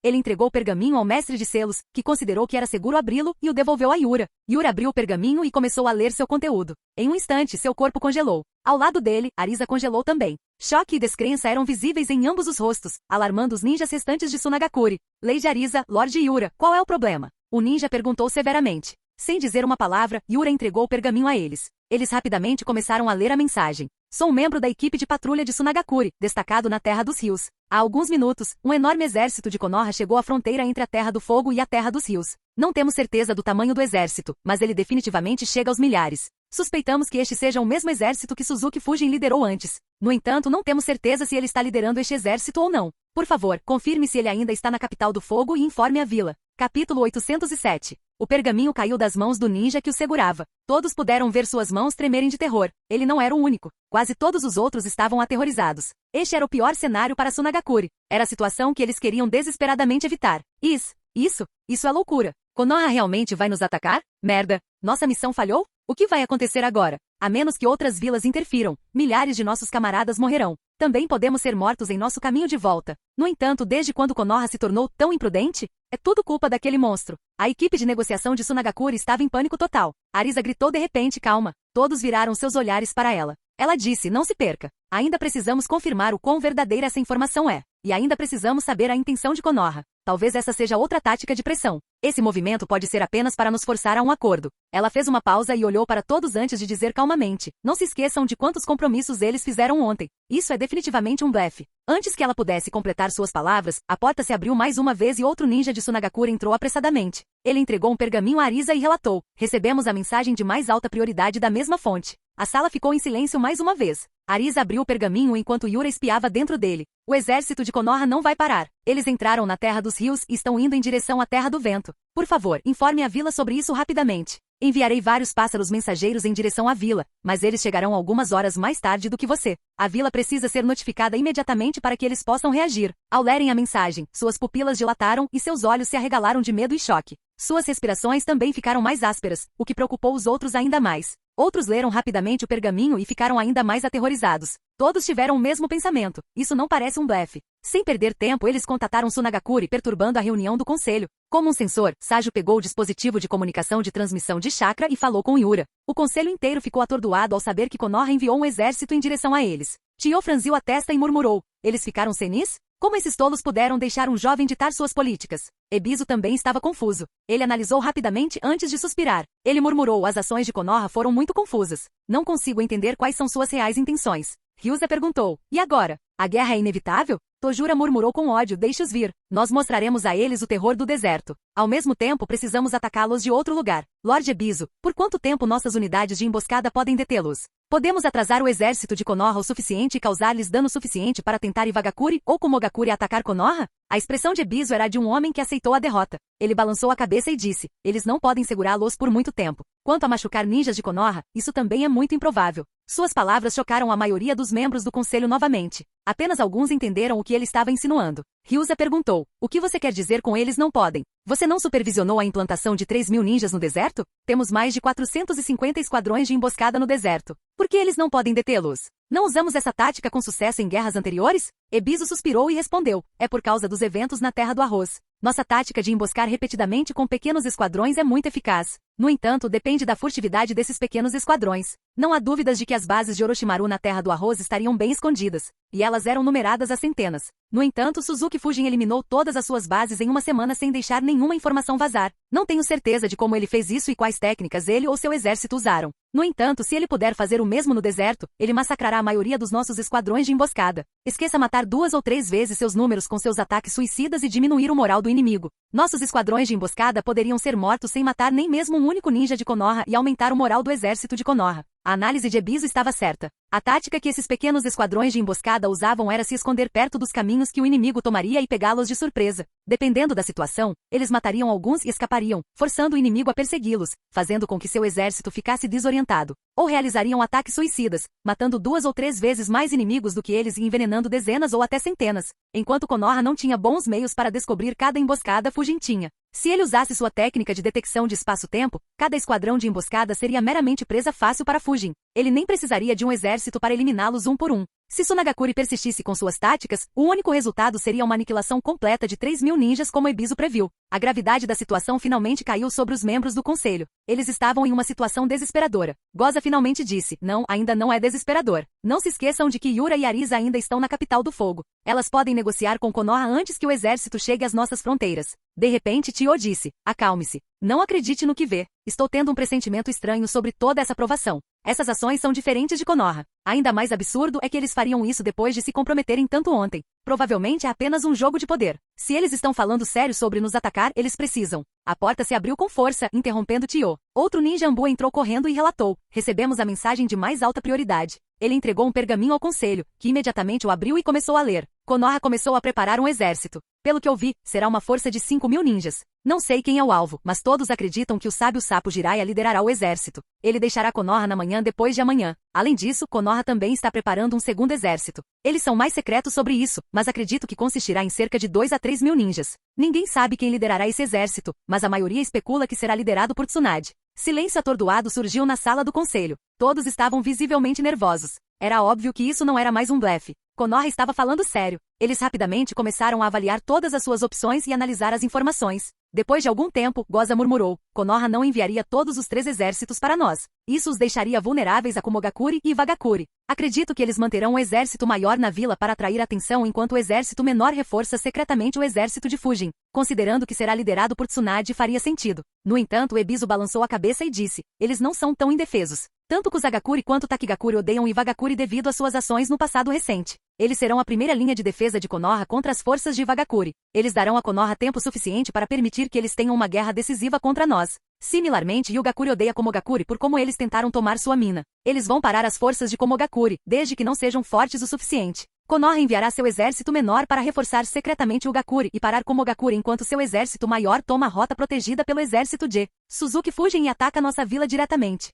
Ele entregou o pergaminho ao mestre de selos, que considerou que era seguro abri-lo, e o devolveu a Yura. Yura abriu o pergaminho e começou a ler seu conteúdo. Em um instante, seu corpo congelou. Ao lado dele, Arisa congelou também. Choque e descrença eram visíveis em ambos os rostos, alarmando os ninjas restantes de Tsunagakuri. Lady Arisa, Lorde Yura, qual é o problema? O ninja perguntou severamente. Sem dizer uma palavra, Yura entregou o pergaminho a eles. Eles rapidamente começaram a ler a mensagem. Sou um membro da equipe de patrulha de Tsunagakuri, destacado na Terra dos Rios. Há alguns minutos, um enorme exército de Konoha chegou à fronteira entre a Terra do Fogo e a Terra dos Rios. Não temos certeza do tamanho do exército, mas ele definitivamente chega aos milhares. Suspeitamos que este seja o mesmo exército que Suzuki Fujin liderou antes. No entanto, não temos certeza se ele está liderando este exército ou não. Por favor, confirme se ele ainda está na capital do fogo e informe a vila. Capítulo 807. O pergaminho caiu das mãos do ninja que o segurava. Todos puderam ver suas mãos tremerem de terror. Ele não era o único. Quase todos os outros estavam aterrorizados. Este era o pior cenário para Tsunagakuri. Era a situação que eles queriam desesperadamente evitar. Isso é loucura. Konoha realmente vai nos atacar? Merda! Nossa missão falhou? O que vai acontecer agora? A menos que outras vilas interfiram, milhares de nossos camaradas morrerão. Também podemos ser mortos em nosso caminho de volta. No entanto, desde quando Konoha se tornou tão imprudente? É tudo culpa daquele monstro. A equipe de negociação de Sunagakure estava em pânico total. Arisa gritou de repente, calma. Todos viraram seus olhares para ela. Ela disse, não se perca. Ainda precisamos confirmar o quão verdadeira essa informação é. E ainda precisamos saber a intenção de Konoha. Talvez essa seja outra tática de pressão. Esse movimento pode ser apenas para nos forçar a um acordo. Ela fez uma pausa e olhou para todos antes de dizer calmamente. Não se esqueçam de quantos compromissos eles fizeram ontem. Isso é definitivamente um blefe. Antes que ela pudesse completar suas palavras, a porta se abriu mais uma vez e outro ninja de Sunagakure entrou apressadamente. Ele entregou um pergaminho a Arisa e relatou. Recebemos a mensagem de mais alta prioridade da mesma fonte. A sala ficou em silêncio mais uma vez. Arisa abriu o pergaminho enquanto Yura espiava dentro dele. O exército de Konoha não vai parar. Eles entraram na Terra dos Rios e estão indo em direção à Terra do Vento. Por favor, informe a vila sobre isso rapidamente. Enviarei vários pássaros mensageiros em direção à vila, mas eles chegarão algumas horas mais tarde do que você. A vila precisa ser notificada imediatamente para que eles possam reagir. Ao lerem a mensagem, suas pupilas dilataram e seus olhos se arregalaram de medo e choque. Suas respirações também ficaram mais ásperas, o que preocupou os outros ainda mais. Outros leram rapidamente o pergaminho e ficaram ainda mais aterrorizados. Todos tiveram o mesmo pensamento. Isso não parece um blefe. Sem perder tempo, eles contataram Sunagakure perturbando a reunião do conselho. Como um sensor, Sajo pegou o dispositivo de comunicação de transmissão de chakra e falou com Yura. O conselho inteiro ficou atordoado ao saber que Konoha enviou um exército em direção a eles. Tio franziu a testa e murmurou. Eles ficaram senis? Como esses tolos puderam deixar um jovem ditar suas políticas? Ebisu também estava confuso. Ele analisou rapidamente antes de suspirar. Ele murmurou, as ações de Konoha foram muito confusas. Não consigo entender quais são suas reais intenções. Ryuza perguntou, e agora? A guerra é inevitável? Tojura murmurou com ódio, deixe-os vir. Nós mostraremos a eles o terror do deserto. Ao mesmo tempo, precisamos atacá-los de outro lugar. Lord Ebisu, por quanto tempo nossas unidades de emboscada podem detê-los? Podemos atrasar o exército de Konoha o suficiente e causar-lhes dano suficiente para tentar Iwagakure ou Kumogakure atacar Konoha? A expressão de Ebisu era de um homem que aceitou a derrota. Ele balançou a cabeça e disse, eles não podem segurá-los por muito tempo. Quanto a machucar ninjas de Konoha, isso também é muito improvável. Suas palavras chocaram a maioria dos membros do conselho novamente. Apenas alguns entenderam o que ele estava insinuando. Ryuza perguntou, o que você quer dizer com eles não podem? Você não supervisionou a implantação de 3.000 ninjas no deserto? Temos mais de 450 esquadrões de emboscada no deserto. Por que eles não podem detê-los? Não usamos essa tática com sucesso em guerras anteriores? Ebisu suspirou e respondeu, é por causa dos eventos na Terra do Arroz. Nossa tática de emboscar repetidamente com pequenos esquadrões é muito eficaz. No entanto, depende da furtividade desses pequenos esquadrões. Não há dúvidas de que as bases de Orochimaru na Terra do Arroz estariam bem escondidas, e elas eram numeradas a centenas. No entanto, Suzuki Fujin eliminou todas as suas bases em uma semana sem deixar nenhuma informação vazar. Não tenho certeza de como ele fez isso e quais técnicas ele ou seu exército usaram. No entanto, se ele puder fazer o mesmo no deserto, ele massacrará a maioria dos nossos esquadrões de emboscada. Esqueça matar 2 ou 3 vezes seus números com seus ataques suicidas e diminuir o moral do inimigo. Nossos esquadrões de emboscada poderiam ser mortos sem matar nem mesmo um único ninja de Konoha e aumentar o moral do exército de Konoha. A análise de Ebisu estava certa. A tática que esses pequenos esquadrões de emboscada usavam era se esconder perto dos caminhos que o inimigo tomaria e pegá-los de surpresa. Dependendo da situação, eles matariam alguns e escapariam, forçando o inimigo a persegui-los, fazendo com que seu exército ficasse desorientado. Ou realizariam ataques suicidas, matando 2 ou 3 vezes mais inimigos do que eles e envenenando dezenas ou até centenas. Enquanto Konoha não tinha bons meios para descobrir cada emboscada, Fujin tinha. Se ele usasse sua técnica de detecção de espaço-tempo, cada esquadrão de emboscada seria meramente presa fácil para Fujin. Ele nem precisaria de um exército para eliminá-los um por um. Se Sunagakure persistisse com suas táticas, o único resultado seria uma aniquilação completa de 3.000 ninjas como Ebisu previu. A gravidade da situação finalmente caiu sobre os membros do conselho. Eles estavam em uma situação desesperadora. Goza finalmente disse, não, ainda não é desesperador. Não se esqueçam de que Yura e Arisa ainda estão na capital do fogo. Elas podem negociar com Konoha antes que o exército chegue às nossas fronteiras. De repente Tio disse, acalme-se. Não acredite no que vê. Estou tendo um pressentimento estranho sobre toda essa provação. Essas ações são diferentes de Konoha. Ainda mais absurdo é que eles fariam isso depois de se comprometerem tanto ontem. Provavelmente é apenas um jogo de poder. Se eles estão falando sério sobre nos atacar, eles precisam. A porta se abriu com força, interrompendo Tio. Outro ninja Ambu entrou correndo e relatou. Recebemos a mensagem de mais alta prioridade. Ele entregou um pergaminho ao conselho, que imediatamente o abriu e começou a ler. Konoha começou a preparar um exército. Pelo que eu vi, será uma força de 5.000 ninjas. Não sei quem é o alvo, mas todos acreditam que o sábio sapo Jiraiya liderará o exército. Ele deixará Konoha na manhã depois de amanhã. Além disso, Konoha também está preparando um segundo exército. Eles são mais secretos sobre isso, mas acredito que consistirá em cerca de 2 a 3 mil ninjas. Ninguém sabe quem liderará esse exército, mas a maioria especula que será liderado por Tsunade. Silêncio atordoado surgiu na sala do conselho. Todos estavam visivelmente nervosos. Era óbvio que isso não era mais um blefe. Konoha estava falando sério. Eles rapidamente começaram a avaliar todas as suas opções e analisar as informações. Depois de algum tempo, Goza murmurou: Konoha não enviaria todos os 3 exércitos para nós. Isso os deixaria vulneráveis a Komogakure e Iwagakure. Acredito que eles manterão um exército maior na vila para atrair atenção enquanto o exército menor reforça secretamente o exército de Fujin. Considerando que será liderado por Tsunade, faria sentido. No entanto, Ebisu balançou a cabeça e disse: eles não são tão indefesos. Tanto Kusagakure quanto Takigakure odeiam Iwagakure devido às suas ações no passado recente. Eles serão a primeira linha de defesa de Konoha contra as forças de Iwagakure. Eles darão a Konoha tempo suficiente para permitir que eles tenham uma guerra decisiva contra nós. Similarmente, Hyugakure odeia Komogakure por como eles tentaram tomar sua mina. Eles vão parar as forças de Komogakure, desde que não sejam fortes o suficiente. Konoha enviará seu exército menor para reforçar secretamente Hyugakure e parar Komogakure enquanto seu exército maior toma a rota protegida pelo exército de Suzuki Fujin e ataca nossa vila diretamente.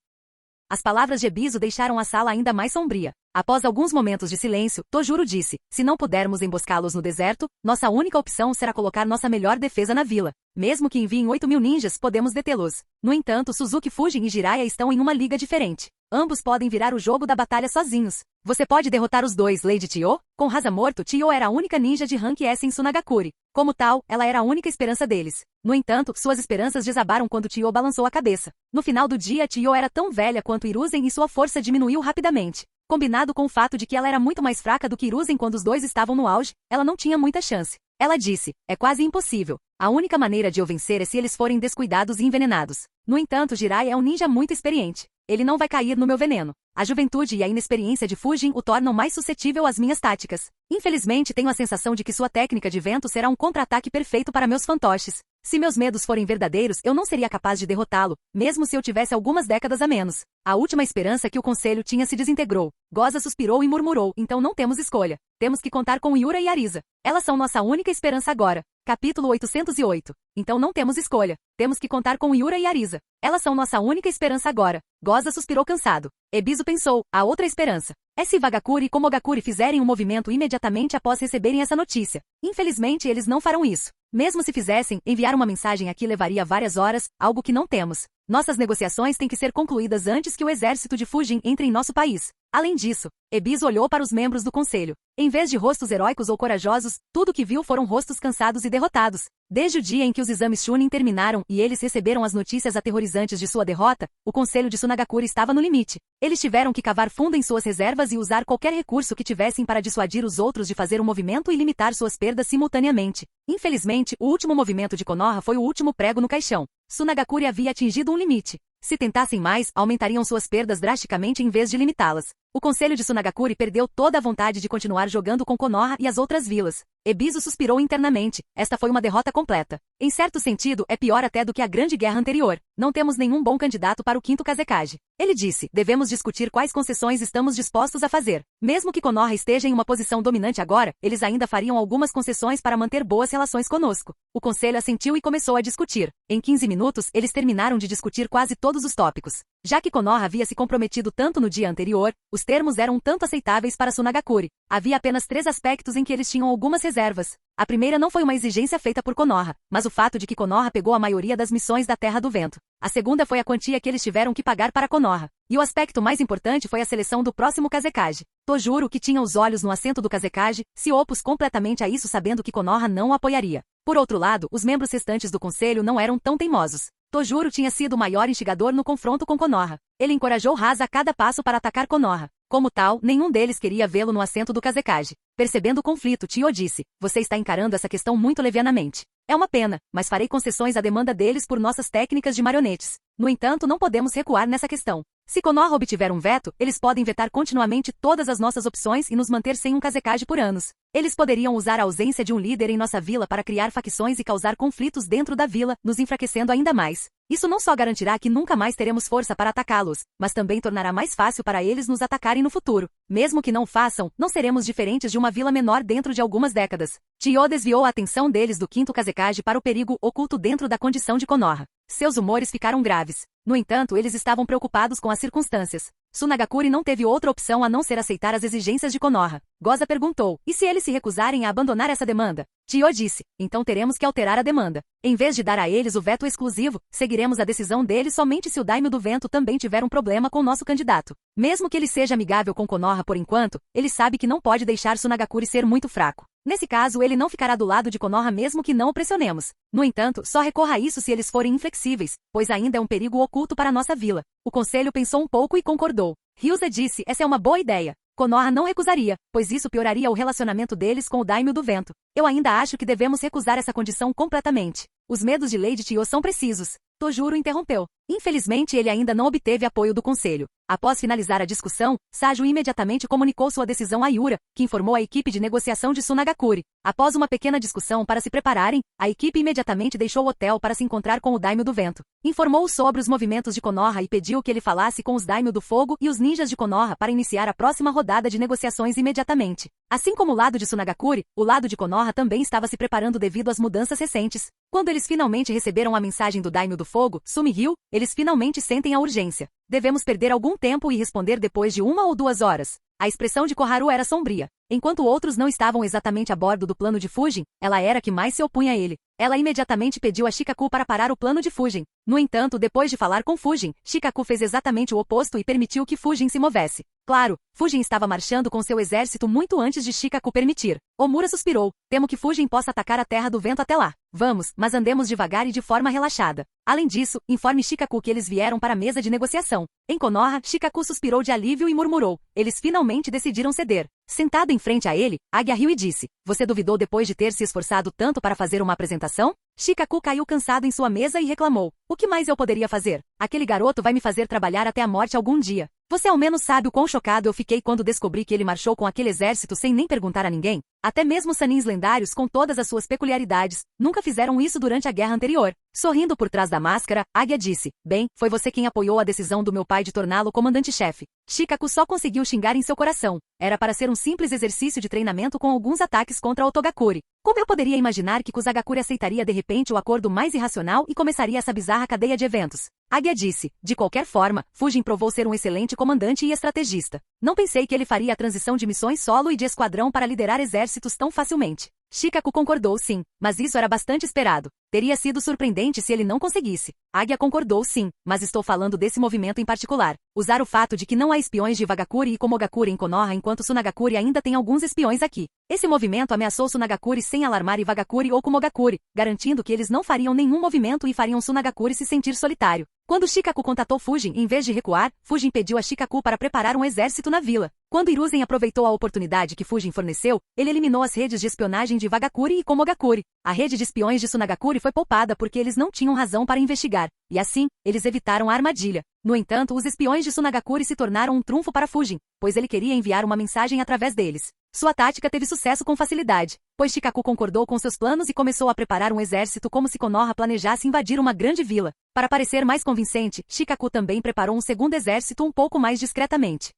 As palavras de Ebisu deixaram a sala ainda mais sombria. Após alguns momentos de silêncio, Tojuro disse: se não pudermos emboscá-los no deserto, nossa única opção será colocar nossa melhor defesa na vila. Mesmo que enviem 8 mil ninjas, podemos detê-los. No entanto, Suzuki Fujin e Jiraiya estão em uma liga diferente. Ambos podem virar o jogo da batalha sozinhos. Você pode derrotar os dois, Lady Tio? Com Rasa morto, Tio era a única ninja de rank S em Sunagakure. Como tal, ela era a única esperança deles. No entanto, suas esperanças desabaram quando Tio balançou a cabeça. No final do dia, Tio era tão velha quanto Hiruzen e sua força diminuiu rapidamente. Combinado com o fato de que ela era muito mais fraca do que Hiruzen quando os dois estavam no auge, ela não tinha muita chance. Ela disse: é quase impossível. A única maneira de eu vencer é se eles forem descuidados e envenenados. No entanto, Jiraiya é um ninja muito experiente. Ele não vai cair no meu veneno. A juventude e a inexperiência de Fujin o tornam mais suscetível às minhas táticas. Infelizmente, tenho a sensação de que sua técnica de vento será um contra-ataque perfeito para meus fantoches. Se meus medos forem verdadeiros, eu não seria capaz de derrotá-lo, mesmo se eu tivesse algumas décadas a menos. A última esperança que o conselho tinha se desintegrou. Goza suspirou e murmurou: então não temos escolha. Temos que contar com Yura e Arisa. Elas são nossa única esperança agora. Capítulo 808. Então não temos escolha. Temos que contar com Yura e Arisa. Elas são nossa única esperança agora. Goza suspirou cansado. Ebisu pensou: a outra esperança é se Iwagakure e Komogakure fizerem um movimento imediatamente após receberem essa notícia. Infelizmente, eles não farão isso. Mesmo se fizessem, enviar uma mensagem aqui levaria várias horas, algo que não temos. Nossas negociações têm que ser concluídas antes que o exército de Fujin entre em nosso país. Além disso, Ebisu olhou para os membros do conselho. Em vez de rostos heróicos ou corajosos, tudo o que viu foram rostos cansados e derrotados. Desde o dia em que os exames Chunin terminaram e eles receberam as notícias aterrorizantes de sua derrota, o conselho de Sunagakure estava no limite. Eles tiveram que cavar fundo em suas reservas e usar qualquer recurso que tivessem para dissuadir os outros de fazer um movimento e limitar suas perdas simultaneamente. Infelizmente, o último movimento de Konoha foi o último prego no caixão. Sunagakure havia atingido um limite. Se tentassem mais, aumentariam suas perdas drasticamente em vez de limitá-las. O conselho de Sunagakure perdeu toda a vontade de continuar jogando com Konoha e as outras vilas. Ebisu suspirou internamente. Esta foi uma derrota completa. Em certo sentido, é pior até do que a grande guerra anterior. Não temos nenhum bom candidato para o quinto Kazekage. Ele disse: devemos discutir quais concessões estamos dispostos a fazer. Mesmo que Konoha esteja em uma posição dominante agora, eles ainda fariam algumas concessões para manter boas relações conosco. O conselho assentiu e começou a discutir. Em 15 minutos, eles terminaram de discutir quase todos os tópicos. Já que Konoha havia se comprometido tanto no dia anterior, os termos eram tanto aceitáveis para Sunagakure. Havia apenas 3 aspectos em que eles tinham algumas reservas. A primeira não foi uma exigência feita por Konoha, mas o fato de que Konoha pegou a maioria das missões da Terra do Vento. A segunda foi a quantia que eles tiveram que pagar para Konoha. E o aspecto mais importante foi a seleção do próximo Kazekage. Tojuro, que tinha os olhos no assento do Kazekage, se opôs completamente a isso sabendo que Konoha não o apoiaria. Por outro lado, os membros restantes do conselho não eram tão teimosos. Tojuro tinha sido o maior instigador no confronto com Konoha. Ele encorajou Rasa a cada passo para atacar Konoha. Como tal, nenhum deles queria vê-lo no assento do Kazekage. Percebendo o conflito, Tio disse: você está encarando essa questão muito levianamente. É uma pena, mas farei concessões à demanda deles por nossas técnicas de marionetes. No entanto, não podemos recuar nessa questão. Se Konoha obtiver um veto, eles podem vetar continuamente todas as nossas opções e nos manter sem um Kazekage por anos. Eles poderiam usar a ausência de um líder em nossa vila para criar facções e causar conflitos dentro da vila, nos enfraquecendo ainda mais. Isso não só garantirá que nunca mais teremos força para atacá-los, mas também tornará mais fácil para eles nos atacarem no futuro. Mesmo que não o façam, não seremos diferentes de uma vila menor dentro de algumas décadas. Chiyo desviou a atenção deles do quinto Kazekage para o perigo oculto dentro da condição de Konoha. Seus humores ficaram graves. No entanto, eles estavam preocupados com as circunstâncias. Tsunagakuri não teve outra opção a não ser aceitar as exigências de Konoha. Goza perguntou, e se eles se recusarem a abandonar essa demanda? Chiyo disse, então teremos que alterar a demanda. Em vez de dar a eles o veto exclusivo, seguiremos a decisão deles somente se o Daimyo do Vento também tiver um problema com nosso candidato. Mesmo que ele seja amigável com Konoha por enquanto, ele sabe que não pode deixar Tsunagakuri ser muito fraco. Nesse caso, ele não ficará do lado de Konoha mesmo que não o pressionemos. No entanto, só recorra a isso se eles forem inflexíveis, pois ainda é um perigo oculto para nossa vila. O conselho pensou um pouco e concordou. Ryuza disse, essa é uma boa ideia. Konoha não recusaria, pois isso pioraria o relacionamento deles com o Daimyo do Vento. Eu ainda acho que devemos recusar essa condição completamente. Os medos de Lady Chiyo são precisos. Tojuro interrompeu. Infelizmente ele ainda não obteve apoio do conselho. Após finalizar a discussão, Saju imediatamente comunicou sua decisão a Yura, que informou a equipe de negociação de Tsunagakuri. Após uma pequena discussão para se prepararem, a equipe imediatamente deixou o hotel para se encontrar com o Daimyo do Vento. Informou sobre os movimentos de Konoha e pediu que ele falasse com os Daimyo do Fogo e os ninjas de Konoha para iniciar a próxima rodada de negociações imediatamente. Assim como o lado de Tsunagakuri, o lado de Konoha também estava se preparando devido às mudanças recentes. Quando eles finalmente receberam a mensagem do Daimyo do Fogo, Sumihyo, eles finalmente sentem a urgência. Devemos perder algum tempo e responder depois de 1 ou 2 horas. A expressão de Koharu era sombria. Enquanto outros não estavam exatamente a bordo do plano de Fujin, ela era a que mais se opunha a ele. Ela imediatamente pediu a Shikaku para parar o plano de Fujin. No entanto, depois de falar com Fujin, Shikaku fez exatamente o oposto e permitiu que Fujin se movesse. Claro, Fujin estava marchando com seu exército muito antes de Shikaku permitir. Omura suspirou. Temo que Fujin possa atacar a Terra do Vento até lá. Vamos, mas andemos devagar e de forma relaxada. Além disso, informe Shikaku que eles vieram para a mesa de negociação. Em Konoha, Shikaku suspirou de alívio e murmurou. Eles finalmente decidiram ceder. Sentado em frente a ele, Águia riu e disse, você duvidou depois de ter se esforçado tanto para fazer uma apresentação? Shikaku caiu cansado em sua mesa e reclamou. O que mais eu poderia fazer? Aquele garoto vai me fazer trabalhar até a morte algum dia. Você ao menos sabe o quão chocado eu fiquei quando descobri que ele marchou com aquele exército sem nem perguntar a ninguém? Até mesmo Sanins lendários com todas as suas peculiaridades, nunca fizeram isso durante a guerra anterior. Sorrindo por trás da máscara, Águia disse, bem, foi você quem apoiou a decisão do meu pai de torná-lo comandante-chefe. Shikaku só conseguiu xingar em seu coração. Era para ser um simples exercício de treinamento com alguns ataques contra Otogakuri. Como eu poderia imaginar que Kusagakuri aceitaria de repente o acordo mais irracional e começaria essa bizarra cadeia de eventos? Águia disse, de qualquer forma, Fujin provou ser um excelente comandante e estrategista. Não pensei que ele faria a transição de missões solo e de esquadrão para liderar exércitos tão facilmente. Shikaku concordou sim, mas isso era bastante esperado. Teria sido surpreendente se ele não conseguisse. Águia concordou sim, mas estou falando desse movimento em particular. Usar o fato de que não há espiões de Vagakuri e Komogakuri em Konoha enquanto Tsunagakuri ainda tem alguns espiões aqui. Esse movimento ameaçou Tsunagakuri sem alarmar Ivagakuri ou Komogakuri, garantindo que eles não fariam nenhum movimento e fariam Tsunagakuri se sentir solitário. Quando Shikaku contatou Fujin, em vez de recuar, Fujin pediu a Shikaku para preparar um exército na vila. Quando Hiruzen aproveitou a oportunidade que Fujin forneceu, ele eliminou as redes de espionagem de Vagakuri e Komogakuri. A rede de espiões de Tsunagakuri foi poupada porque eles não tinham razão para investigar, e assim, eles evitaram a armadilha. No entanto, os espiões de Tsunagakuri se tornaram um trunfo para Fujin, pois ele queria enviar uma mensagem através deles. Sua tática teve sucesso com facilidade, pois Shikaku concordou com seus planos e começou a preparar um exército como se Konoha planejasse invadir uma grande vila. Para parecer mais convincente, Shikaku também preparou um segundo exército um pouco mais discretamente.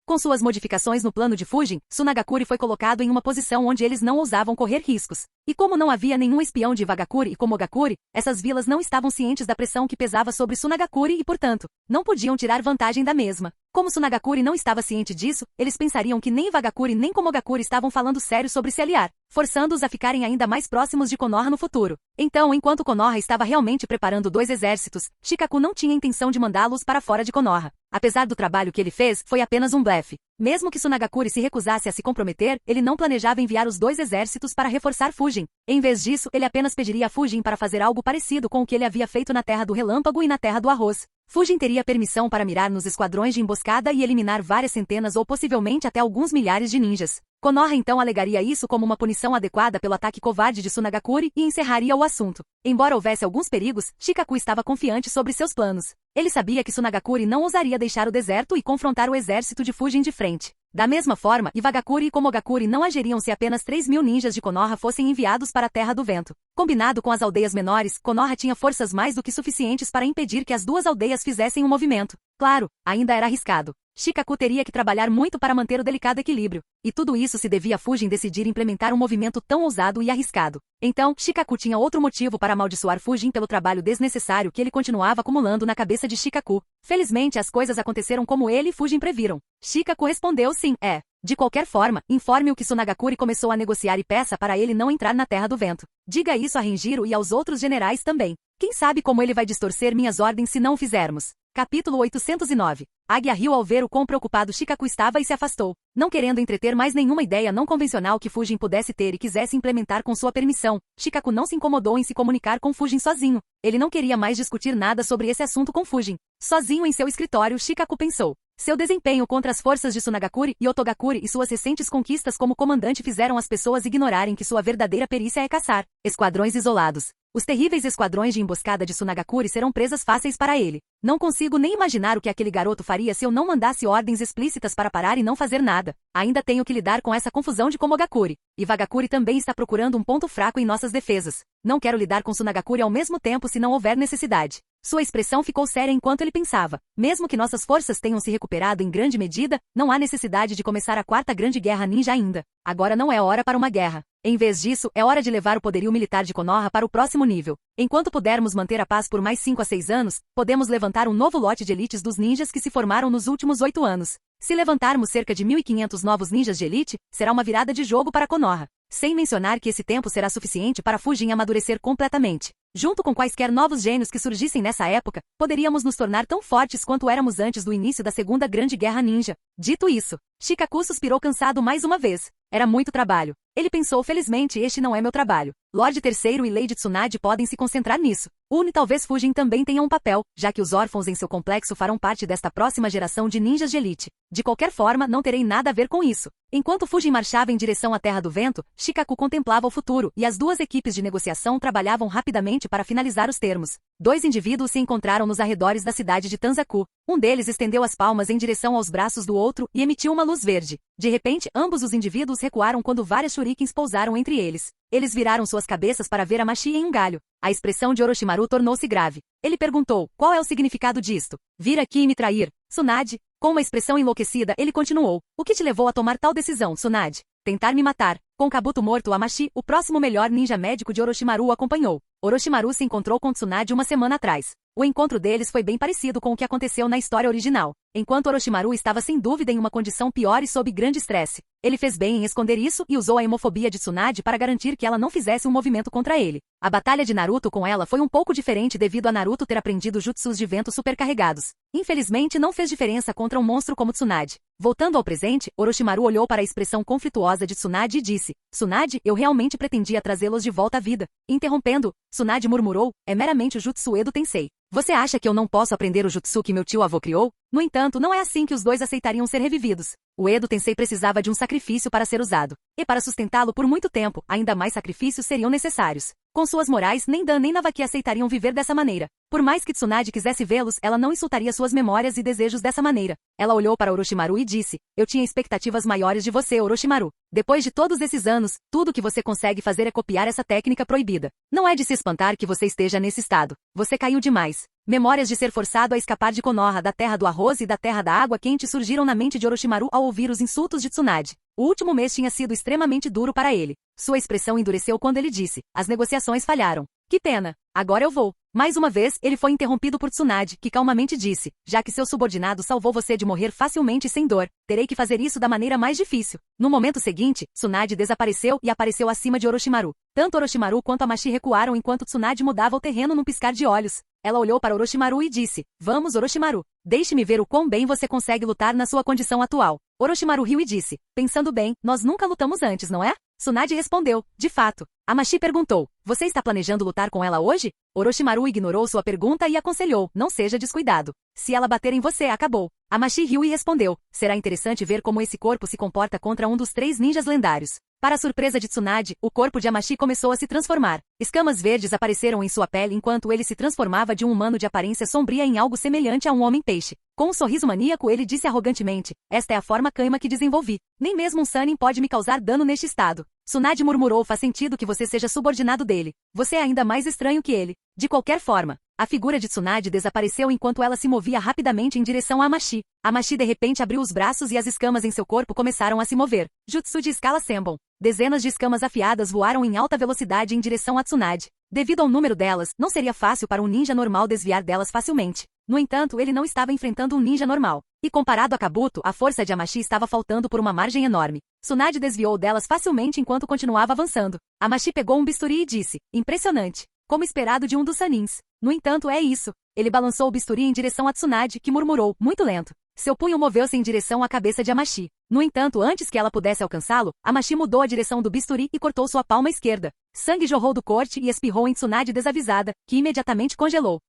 Com suas modificações no plano de Fujin, Tsunagakuri foi colocado em uma posição onde eles não ousavam correr riscos. E como não havia nenhum espião de Vagakuri e Komogakuri, essas vilas não estavam cientes da pressão que pesava sobre Tsunagakuri e, portanto, não podiam tirar vantagem da mesma. Como Tsunagakuri não estava ciente disso, eles pensariam que nem Vagakuri nem Komogakuri estavam falando sério sobre se aliar, forçando-os a ficarem ainda mais próximos de Konoha no futuro. Então, enquanto Konoha estava realmente preparando 2 exércitos, Shikaku não tinha intenção de mandá-los para fora de Konoha. Apesar do trabalho que ele fez, foi apenas um blefe. Mesmo que Tsunagakuri se recusasse a se comprometer, ele não planejava enviar os 2 exércitos para reforçar Fujin. Em vez disso, ele apenas pediria a Fujin para fazer algo parecido com o que ele havia feito na Terra do Relâmpago e na Terra do Arroz. Fujin teria permissão para mirar nos esquadrões de emboscada e eliminar várias centenas ou possivelmente até alguns milhares de ninjas. Konoha então alegaria isso como uma punição adequada pelo ataque covarde de Tsunagakure e encerraria o assunto. Embora houvesse alguns perigos, Shikaku estava confiante sobre seus planos. Ele sabia que Tsunagakure não ousaria deixar o deserto e confrontar o exército de Fujin de frente. Da mesma forma, Iwagakure e Komogakure não agiriam se apenas 3.000 ninjas de Konoha fossem enviados para a Terra do Vento. Combinado com as aldeias menores, Konoha tinha forças mais do que suficientes para impedir que as duas aldeias fizessem um movimento. Claro, ainda era arriscado. Shikaku teria que trabalhar muito para manter o delicado equilíbrio. E tudo isso se devia a Fujin decidir implementar um movimento tão ousado e arriscado. Então, Shikaku tinha outro motivo para amaldiçoar Fujin pelo trabalho desnecessário que ele continuava acumulando na cabeça de Shikaku. Felizmente as coisas aconteceram como ele e Fujin previram. Shikaku respondeu sim, De qualquer forma, informe o que Tsunagakure começou a negociar e peça para ele não entrar na Terra do Vento. Diga isso a Renjiro e aos outros generais também. Quem sabe como ele vai distorcer minhas ordens se não o fizermos. Capítulo 809. Águia riu ao ver o quão preocupado Shikaku estava e se afastou, não querendo entreter mais nenhuma ideia não convencional que Fujin pudesse ter e quisesse implementar com sua permissão. Shikaku não se incomodou em se comunicar com Fujin sozinho. Ele não queria mais discutir nada sobre esse assunto com Fujin. Sozinho em seu escritório, Shikaku pensou. Seu desempenho contra as forças de Tsunagakure e Otogakure e suas recentes conquistas como comandante fizeram as pessoas ignorarem que sua verdadeira perícia é caçar esquadrões isolados. Os terríveis esquadrões de emboscada de Tsunagakure serão presas fáceis para ele. Não consigo nem imaginar o que aquele garoto faria se eu não mandasse ordens explícitas para parar e não fazer nada. Ainda tenho que lidar com essa confusão de Komogakure. Iwagakure também está procurando um ponto fraco em nossas defesas. Não quero lidar com Tsunagakure ao mesmo tempo se não houver necessidade. Sua expressão ficou séria enquanto ele pensava. Mesmo que nossas forças tenham se recuperado em grande medida, não há necessidade de começar a quarta grande guerra ninja ainda. Agora não é hora para uma guerra. Em vez disso, é hora de levar o poderio militar de Konoha para o próximo nível. Enquanto pudermos manter a paz por mais 5 a 6 anos, podemos levantar um novo lote de elites dos ninjas que se formaram nos últimos 8 anos. Se levantarmos cerca de 1.500 novos ninjas de elite, será uma virada de jogo para Konoha. Sem mencionar que esse tempo será suficiente para Fujin amadurecer completamente. Junto com quaisquer novos gênios que surgissem nessa época, poderíamos nos tornar tão fortes quanto éramos antes do início da Segunda Grande Guerra Ninja. Dito isso, Shikaku suspirou cansado mais uma vez. Era muito trabalho. Ele pensou, felizmente este não é meu trabalho. Lorde Terceiro e Lady Tsunade podem se concentrar nisso. Une talvez Fujin também tenha um papel, já que os órfãos em seu complexo farão parte desta próxima geração de ninjas de elite. De qualquer forma, não terei nada a ver com isso. Enquanto Fujin marchava em direção à Terra do Vento, Shikaku contemplava o futuro, e as duas equipes de negociação trabalhavam rapidamente para finalizar os termos. 2 indivíduos se encontraram nos arredores da cidade de Tanzaku. Um deles estendeu as palmas em direção aos braços do outro e emitiu uma luz verde. De repente, ambos os indivíduos recuaram quando várias shurikens pousaram entre eles. Eles viraram suas cabeças para ver Amashi em um galho. A expressão de Orochimaru tornou-se grave. Ele perguntou, qual é o significado disto? Vir aqui e me trair. Tsunade. Com uma expressão enlouquecida, ele continuou. O que te levou a tomar tal decisão, Tsunade? Tentar me matar. Com Kabuto morto, Amashi, o próximo melhor ninja médico de Orochimaru, o acompanhou. Orochimaru se encontrou com Tsunade uma semana atrás. O encontro deles foi bem parecido com o que aconteceu na história original. Enquanto Orochimaru estava sem dúvida em uma condição pior e sob grande estresse. Ele fez bem em esconder isso e usou a hemofobia de Tsunade para garantir que ela não fizesse um movimento contra ele. A batalha de Naruto com ela foi um pouco diferente devido a Naruto ter aprendido jutsus de vento supercarregados. Infelizmente não fez diferença contra um monstro como Tsunade. Voltando ao presente, Orochimaru olhou para a expressão conflituosa de Tsunade e disse, Tsunade, eu realmente pretendia trazê-los de volta à vida. Interrompendo, Tsunade murmurou, é meramente o Jutsu Edo Tensei. Você acha que eu não posso aprender o jutsu que meu tio-avô criou? No entanto, não é assim que os dois aceitariam ser revividos. O Edo Tensei precisava de um sacrifício para ser usado. E para sustentá-lo por muito tempo, ainda mais sacrifícios seriam necessários. Com suas morais, nem Dan nem Navaki aceitariam viver dessa maneira. Por mais que Tsunade quisesse vê-los, ela não insultaria suas memórias e desejos dessa maneira. Ela olhou para Orochimaru e disse, eu tinha expectativas maiores de você, Orochimaru. Depois de todos esses anos, tudo que você consegue fazer é copiar essa técnica proibida. Não é de se espantar que você esteja nesse estado. Você caiu demais. Memórias de ser forçado a escapar de Konoha, da terra do arroz e da terra da água quente surgiram na mente de Orochimaru ao ouvir os insultos de Tsunade. O último mês tinha sido extremamente duro para ele. Sua expressão endureceu quando ele disse, as negociações falharam. Que pena. Agora eu vou. Mais uma vez, ele foi interrompido por Tsunade, que calmamente disse, já que seu subordinado salvou você de morrer facilmente e sem dor, terei que fazer isso da maneira mais difícil. No momento seguinte, Tsunade desapareceu e apareceu acima de Orochimaru. Tanto Orochimaru quanto Amashi recuaram enquanto Tsunade mudava o terreno num piscar de olhos. Ela olhou para Orochimaru e disse, vamos Orochimaru, deixe-me ver o quão bem você consegue lutar na sua condição atual. Orochimaru riu e disse, pensando bem, nós nunca lutamos antes, não é? Tsunade respondeu, de fato. Amashi perguntou, você está planejando lutar com ela hoje? Orochimaru ignorou sua pergunta e aconselhou, não seja descuidado. Se ela bater em você, acabou. Amashi riu e respondeu, será interessante ver como esse corpo se comporta contra um dos 3 ninjas lendários. Para a surpresa de Tsunade, o corpo de Amashi começou a se transformar. Escamas verdes apareceram em sua pele enquanto ele se transformava de um humano de aparência sombria em algo semelhante a um homem-peixe. Com um sorriso maníaco ele disse arrogantemente, esta é a forma Kaima que desenvolvi. Nem mesmo um Sannin pode me causar dano neste estado. Tsunade murmurou, faz sentido que você seja subordinado dele. Você é ainda mais estranho que ele. De qualquer forma, a figura de Tsunade desapareceu enquanto ela se movia rapidamente em direção a Amashi. Amashi de repente abriu os braços e as escamas em seu corpo começaram a se mover. Jutsu de escala Senbon. Dezenas de escamas afiadas voaram em alta velocidade em direção a Tsunade. Devido ao número delas, não seria fácil para um ninja normal desviar delas facilmente. No entanto, ele não estava enfrentando um ninja normal. E comparado a Kabuto, a força de Amashi estava faltando por uma margem enorme. Tsunade desviou delas facilmente enquanto continuava avançando. Amashi pegou um bisturi e disse, impressionante. Como esperado de um dos Sanins. No entanto, é isso. Ele balançou o bisturi em direção a Tsunade, que murmurou, muito lento. Seu punho moveu-se em direção à cabeça de Amashi. No entanto, antes que ela pudesse alcançá-lo, Amashi mudou a direção do bisturi e cortou sua palma esquerda. Sangue jorrou do corte e espirrou em Tsunade desavisada, que imediatamente congelou.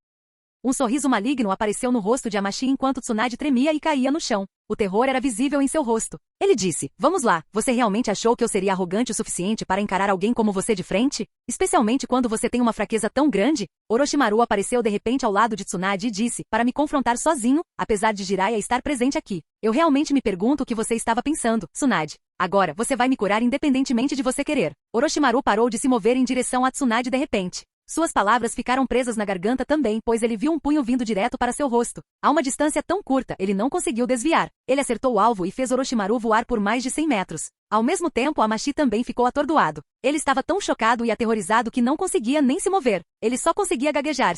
Um sorriso maligno apareceu no rosto de Amashi enquanto Tsunade tremia e caía no chão. O terror era visível em seu rosto. Ele disse, vamos lá, você realmente achou que eu seria arrogante o suficiente para encarar alguém como você de frente? Especialmente quando você tem uma fraqueza tão grande? Orochimaru apareceu de repente ao lado de Tsunade e disse, para me confrontar sozinho, apesar de Jiraiya estar presente aqui. Eu realmente me pergunto o que você estava pensando, Tsunade. Agora, você vai me curar independentemente de você querer. Orochimaru parou de se mover em direção a Tsunade de repente. Suas palavras ficaram presas na garganta também, pois ele viu um punho vindo direto para seu rosto. A uma distância tão curta, ele não conseguiu desviar. Ele acertou o alvo e fez Orochimaru voar por mais de 100 metros. Ao mesmo tempo, Amashi também ficou atordoado. Ele estava tão chocado e aterrorizado que não conseguia nem se mover. Ele só conseguia gaguejar.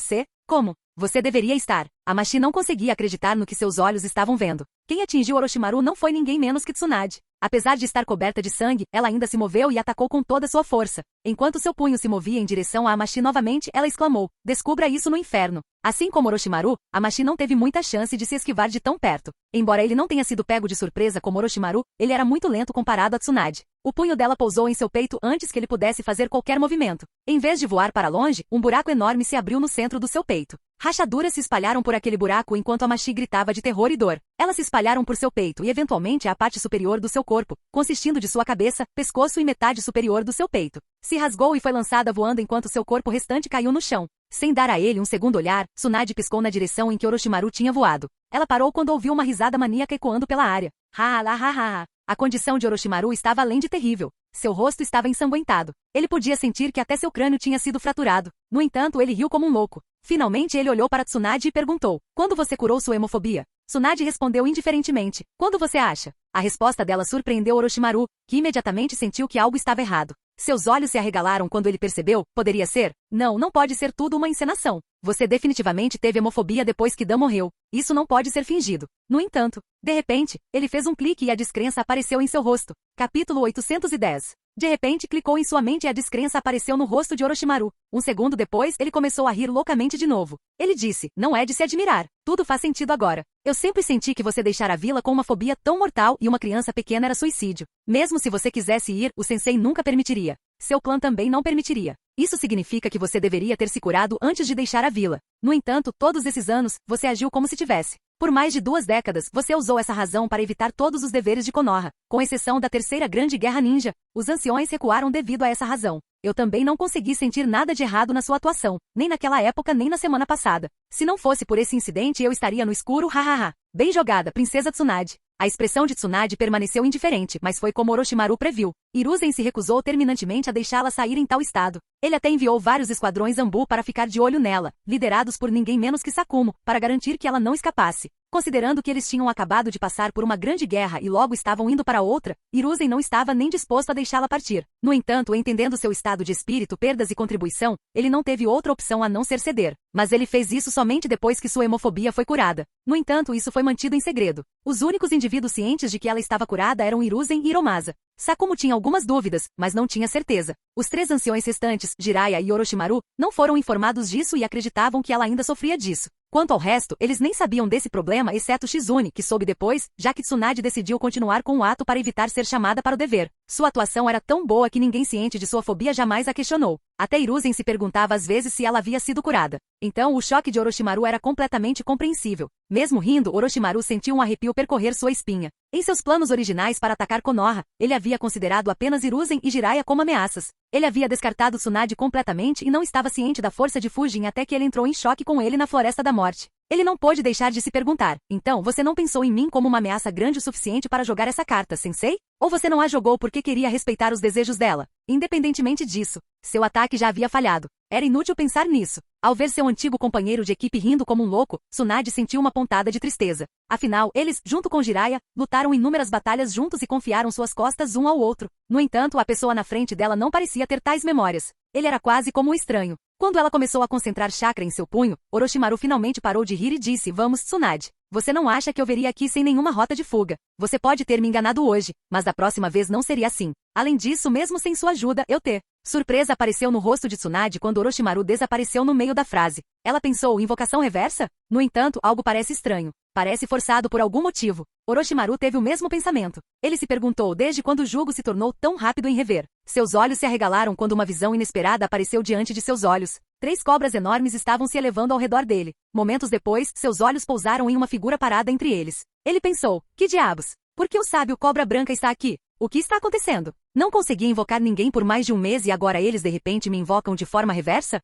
Como? Você deveria estar. Amashi não conseguia acreditar no que seus olhos estavam vendo. Quem atingiu Orochimaru não foi ninguém menos que Tsunade. Apesar de estar coberta de sangue, ela ainda se moveu e atacou com toda sua força. Enquanto seu punho se movia em direção a Amashi novamente, ela exclamou, descubra isso no inferno. Assim como Orochimaru, Amashi não teve muita chance de se esquivar de tão perto. Embora ele não tenha sido pego de surpresa como Orochimaru, ele era muito lento comparado a Tsunade. O punho dela pousou em seu peito antes que ele pudesse fazer qualquer movimento. Em vez de voar para longe, um buraco enorme se abriu no centro do seu peito. Rachaduras se espalharam por aquele buraco enquanto Amashi gritava de terror e dor. Elas se espalharam por seu peito e eventualmente a parte superior do seu corpo, consistindo de sua cabeça, pescoço e metade superior do seu peito. Se rasgou e foi lançada voando enquanto seu corpo restante caiu no chão. Sem dar a ele um segundo olhar, Tsunade piscou na direção em que Orochimaru tinha voado. Ela parou quando ouviu uma risada maníaca ecoando pela área. Ha ha ha ha ha. A condição de Orochimaru estava além de terrível. Seu rosto estava ensanguentado. Ele podia sentir que até seu crânio tinha sido fraturado. No entanto, ele riu como um louco. Finalmente ele olhou para Tsunade e perguntou, quando você curou sua hemofobia? Tsunade respondeu indiferentemente, quando você acha? A resposta dela surpreendeu Orochimaru, que imediatamente sentiu que algo estava errado. Seus olhos se arregalaram quando ele percebeu, poderia ser? Não pode ser tudo uma encenação. Você definitivamente teve hemofobia depois que Dan morreu. Isso não pode ser fingido. No entanto, de repente, ele fez um clique e a descrença apareceu em seu rosto. Capítulo 810. De repente clicou em sua mente e a descrença apareceu no rosto de Orochimaru. Um segundo depois, ele começou a rir loucamente de novo. Ele disse, não é de se admirar. Tudo faz sentido agora. Eu sempre senti que você deixar a vila com uma fobia tão mortal e uma criança pequena era suicídio. Mesmo se você quisesse ir, o sensei nunca permitiria. Seu clã também não permitiria. Isso significa que você deveria ter se curado antes de deixar a vila. No entanto, todos esses anos, você agiu como se tivesse. Por mais de 2 décadas, você usou essa razão para evitar todos os deveres de Konoha. Com exceção da Terceira Grande Guerra Ninja, os anciões recuaram devido a essa razão. Eu também não consegui sentir nada de errado na sua atuação, nem naquela época nem na semana passada. Se não fosse por esse incidente eu estaria no escuro, hahaha. Bem jogada, princesa Tsunade. A expressão de Tsunade permaneceu indiferente, mas foi como Orochimaru previu. Hiruzen se recusou terminantemente a deixá-la sair em tal estado. Ele até enviou vários esquadrões Zambu para ficar de olho nela, liderados por ninguém menos que Sakumo, para garantir que ela não escapasse. Considerando que eles tinham acabado de passar por uma grande guerra e logo estavam indo para outra, Hiruzen não estava nem disposto a deixá-la partir. No entanto, entendendo seu estado de espírito, perdas e contribuição, ele não teve outra opção a não ser ceder. Mas ele fez isso somente depois que sua hemofobia foi curada. No entanto, isso foi mantido em segredo. Os únicos indivíduos cientes de que ela estava curada eram Hiruzen e Hiromasa. Sakumo tinha algumas dúvidas, mas não tinha certeza. Os 3 anciões restantes, Jiraiya e Orochimaru, não foram informados disso e acreditavam que ela ainda sofria disso. Quanto ao resto, eles nem sabiam desse problema exceto Shizune, que soube depois, já que Tsunade decidiu continuar com o ato para evitar ser chamada para o dever. Sua atuação era tão boa que ninguém ciente de sua fobia jamais a questionou. Até Hiruzen se perguntava às vezes se ela havia sido curada. Então o choque de Orochimaru era completamente compreensível. Mesmo rindo, Orochimaru sentiu um arrepio percorrer sua espinha. Em seus planos originais para atacar Konoha, ele havia considerado apenas Hiruzen e Jiraiya como ameaças. Ele havia descartado Tsunade completamente e não estava ciente da força de Fujin até que ele entrou em choque com ele na Floresta da Morte. Ele não pôde deixar de se perguntar: então você não pensou em mim como uma ameaça grande o suficiente para jogar essa carta, sensei? Ou você não a jogou porque queria respeitar os desejos dela? Independentemente disso, seu ataque já havia falhado. Era inútil pensar nisso. Ao ver seu antigo companheiro de equipe rindo como um louco, Tsunade sentiu uma pontada de tristeza. Afinal, eles, junto com Jiraiya, lutaram inúmeras batalhas juntos e confiaram suas costas um ao outro. No entanto, a pessoa na frente dela não parecia ter tais memórias. Ele era quase como um estranho. Quando ela começou a concentrar chakra em seu punho, Orochimaru finalmente parou de rir e disse: vamos, Tsunade. Você não acha que eu veria aqui sem nenhuma rota de fuga. Você pode ter me enganado hoje, mas da próxima vez não seria assim. Além disso, mesmo sem sua ajuda, eu ter. Surpresa apareceu no rosto de Tsunade quando Orochimaru desapareceu no meio da frase. Ela pensou: invocação reversa? No entanto, algo parece estranho. Parece forçado por algum motivo. Orochimaru teve o mesmo pensamento. Ele se perguntou desde quando o jugo se tornou tão rápido em rever. Seus olhos se arregalaram quando uma visão inesperada apareceu diante de seus olhos. 3 cobras enormes estavam se elevando ao redor dele. Momentos depois, seus olhos pousaram em uma figura parada entre eles. Ele pensou: que diabos? Por que o sábio Cobra Branca está aqui? O que está acontecendo? Não conseguia invocar ninguém por mais de um mês e agora eles de repente me invocam de forma reversa?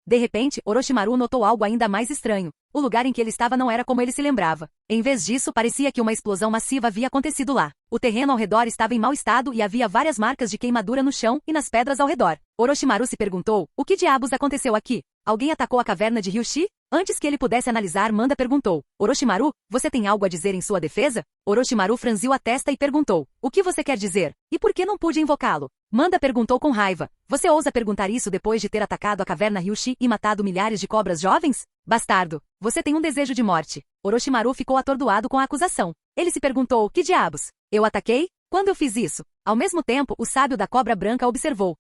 De repente, Orochimaru notou algo ainda mais estranho. O lugar em que ele estava não era como ele se lembrava. Em vez disso, parecia que uma explosão massiva havia acontecido lá. O terreno ao redor estava em mau estado e havia várias marcas de queimadura no chão e nas pedras ao redor. Orochimaru se perguntou: o que diabos aconteceu aqui? Alguém atacou a caverna de Ryushi? Antes que ele pudesse analisar, Manda perguntou: Orochimaru, você tem algo a dizer em sua defesa? Orochimaru franziu a testa e perguntou: o que você quer dizer? E por que não pude invocá-lo? Manda perguntou com raiva: você ousa perguntar isso depois de ter atacado a caverna Ryushi e matado milhares de cobras jovens? Bastardo, você tem um desejo de morte. Orochimaru ficou atordoado com a acusação. Ele se perguntou: que diabos? Eu ataquei? Quando eu fiz isso? Ao mesmo tempo, o sábio da cobra branca observou: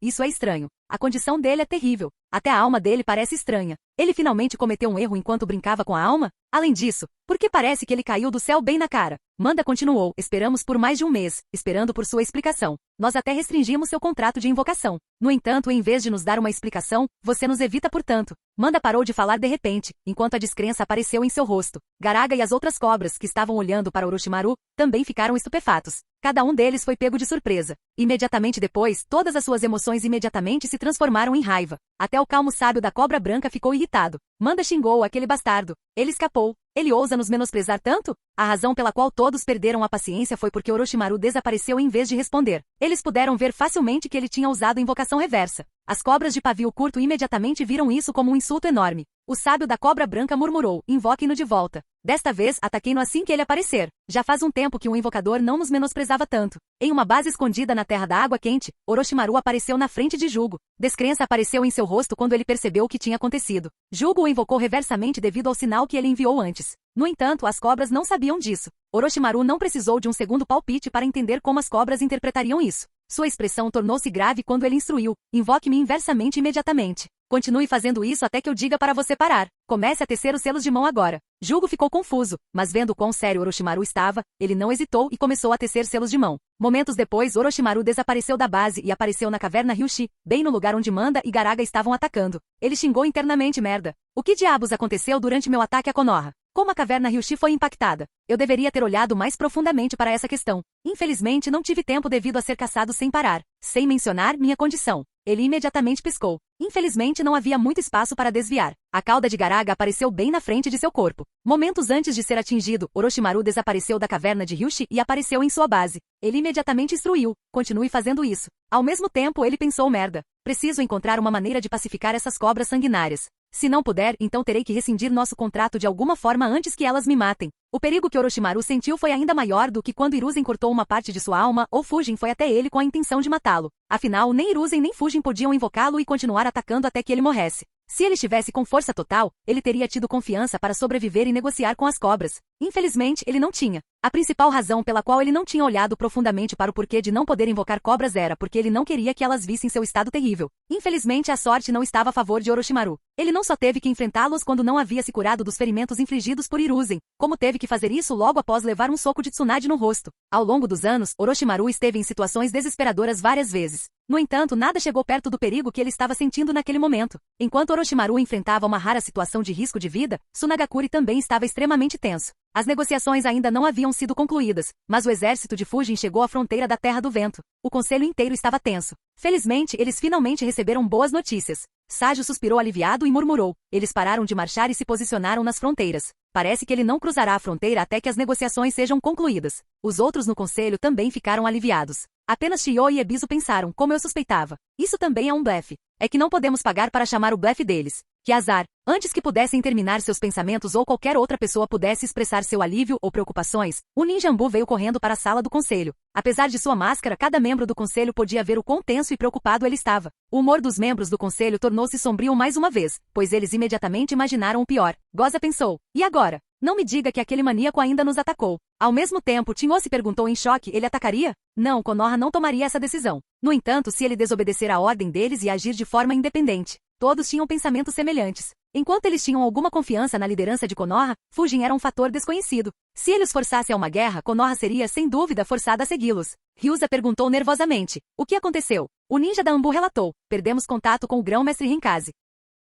isso é estranho. A condição dele é terrível. Até a alma dele parece estranha. Ele finalmente cometeu um erro enquanto brincava com a alma? Além disso, por que parece que ele caiu do céu bem na cara? Manda continuou: esperamos por mais de um mês, esperando por sua explicação. Nós até restringimos seu contrato de invocação. No entanto, em vez de nos dar uma explicação, você nos evita portanto. Manda parou de falar de repente, enquanto a descrença apareceu em seu rosto. Garaga e as outras cobras que estavam olhando para Orochimaru também ficaram estupefatos. Cada um deles foi pego de surpresa. Imediatamente depois, todas as suas emoções imediatamente se transformaram em raiva. Até o calmo sábio da cobra branca ficou irritado. Manda xingou aquele bastardo. Ele escapou. Ele ousa nos menosprezar tanto? A razão pela qual todos perderam a paciência foi porque Orochimaru desapareceu em vez de responder. Eles puderam ver facilmente que ele tinha usado invocação reversa. As cobras de pavio curto imediatamente viram isso como um insulto enorme. O sábio da cobra branca murmurou: invoquem-no de volta. Desta vez, ataquei-no assim que ele aparecer. Já faz um tempo que um invocador não nos menosprezava tanto. Em uma base escondida na terra da água quente, Orochimaru apareceu na frente de Jugo. Descrença apareceu em seu rosto quando ele percebeu o que tinha acontecido. Jugo o invocou reversamente devido ao sinal que ele enviou antes. No entanto, as cobras não sabiam disso. Orochimaru não precisou de um segundo palpite para entender como as cobras interpretariam isso. Sua expressão tornou-se grave quando ele instruiu: invoque-me inversamente imediatamente. Continue fazendo isso até que eu diga para você parar. Comece a tecer os selos de mão agora. Jugo ficou confuso, mas vendo quão sério Orochimaru estava, ele não hesitou e começou a tecer selos de mão. Momentos depois, Orochimaru desapareceu da base e apareceu na caverna Ryushi, bem no lugar onde Manda e Garaga estavam atacando. Ele xingou internamente: merda. O que diabos aconteceu durante meu ataque a Konoha? Como a caverna Ryushi foi impactada? Eu deveria ter olhado mais profundamente para essa questão. Infelizmente, não tive tempo devido a ser caçado sem parar, sem mencionar minha condição. Ele imediatamente piscou. Infelizmente, não havia muito espaço para desviar. A cauda de Garaga apareceu bem na frente de seu corpo. Momentos antes de ser atingido, Orochimaru desapareceu da caverna de Ryushi e apareceu em sua base. Ele imediatamente instruiu: continue fazendo isso. Ao mesmo tempo, ele pensou: merda. Preciso encontrar uma maneira de pacificar essas cobras sanguinárias. Se não puder, então terei que rescindir nosso contrato de alguma forma antes que elas me matem. O perigo que Orochimaru sentiu foi ainda maior do que quando Hiruzen cortou uma parte de sua alma ou Fujin foi até ele com a intenção de matá-lo. Afinal, nem Hiruzen nem Fujin podiam invocá-lo e continuar atacando até que ele morresse. Se ele estivesse com força total, ele teria tido confiança para sobreviver e negociar com as cobras. Infelizmente, ele não tinha. A principal razão pela qual ele não tinha olhado profundamente para o porquê de não poder invocar cobras era porque ele não queria que elas vissem seu estado terrível. Infelizmente a sorte não estava a favor de Orochimaru. Ele não só teve que enfrentá-los quando não havia se curado dos ferimentos infligidos por Hiruzen, como teve que fazer isso logo após levar um soco de Tsunade no rosto. Ao longo dos anos, Orochimaru esteve em situações desesperadoras várias vezes. No entanto, nada chegou perto do perigo que ele estava sentindo naquele momento. Enquanto Orochimaru enfrentava uma rara situação de risco de vida, Tsunagakure também estava extremamente tenso. As negociações ainda não haviam sido concluídas, mas o exército de Fujin chegou à fronteira da Terra do Vento. O conselho inteiro estava tenso. Felizmente, eles finalmente receberam boas notícias. Sage suspirou aliviado e murmurou. Eles pararam de marchar e se posicionaram nas fronteiras. Parece que ele não cruzará a fronteira até que as negociações sejam concluídas. Os outros no conselho também ficaram aliviados. Apenas Shio e Ebisu pensaram, como eu suspeitava. Isso também é um blefe. É que não podemos pagar para chamar o blefe deles. Que azar. Antes que pudessem terminar seus pensamentos ou qualquer outra pessoa pudesse expressar seu alívio ou preocupações, o Ninjambu veio correndo para a sala do conselho. Apesar de sua máscara, cada membro do conselho podia ver o quão tenso e preocupado ele estava. O humor dos membros do conselho tornou-se sombrio mais uma vez, pois eles imediatamente imaginaram o pior. Goza pensou. E agora? Não me diga que aquele maníaco ainda nos atacou. Ao mesmo tempo, Tinho se perguntou em choque, ele atacaria? Não, Konoha não tomaria essa decisão. No entanto, se ele desobedecer a ordem deles e agir de forma independente. Todos tinham pensamentos semelhantes. Enquanto eles tinham alguma confiança na liderança de Konoha, Fujin era um fator desconhecido. Se ele os forçasse a uma guerra, Konoha seria, sem dúvida, forçada a segui-los. Ryuza perguntou nervosamente. O que aconteceu? O ninja da Anbu relatou. Perdemos contato com o grão-mestre Renkaze.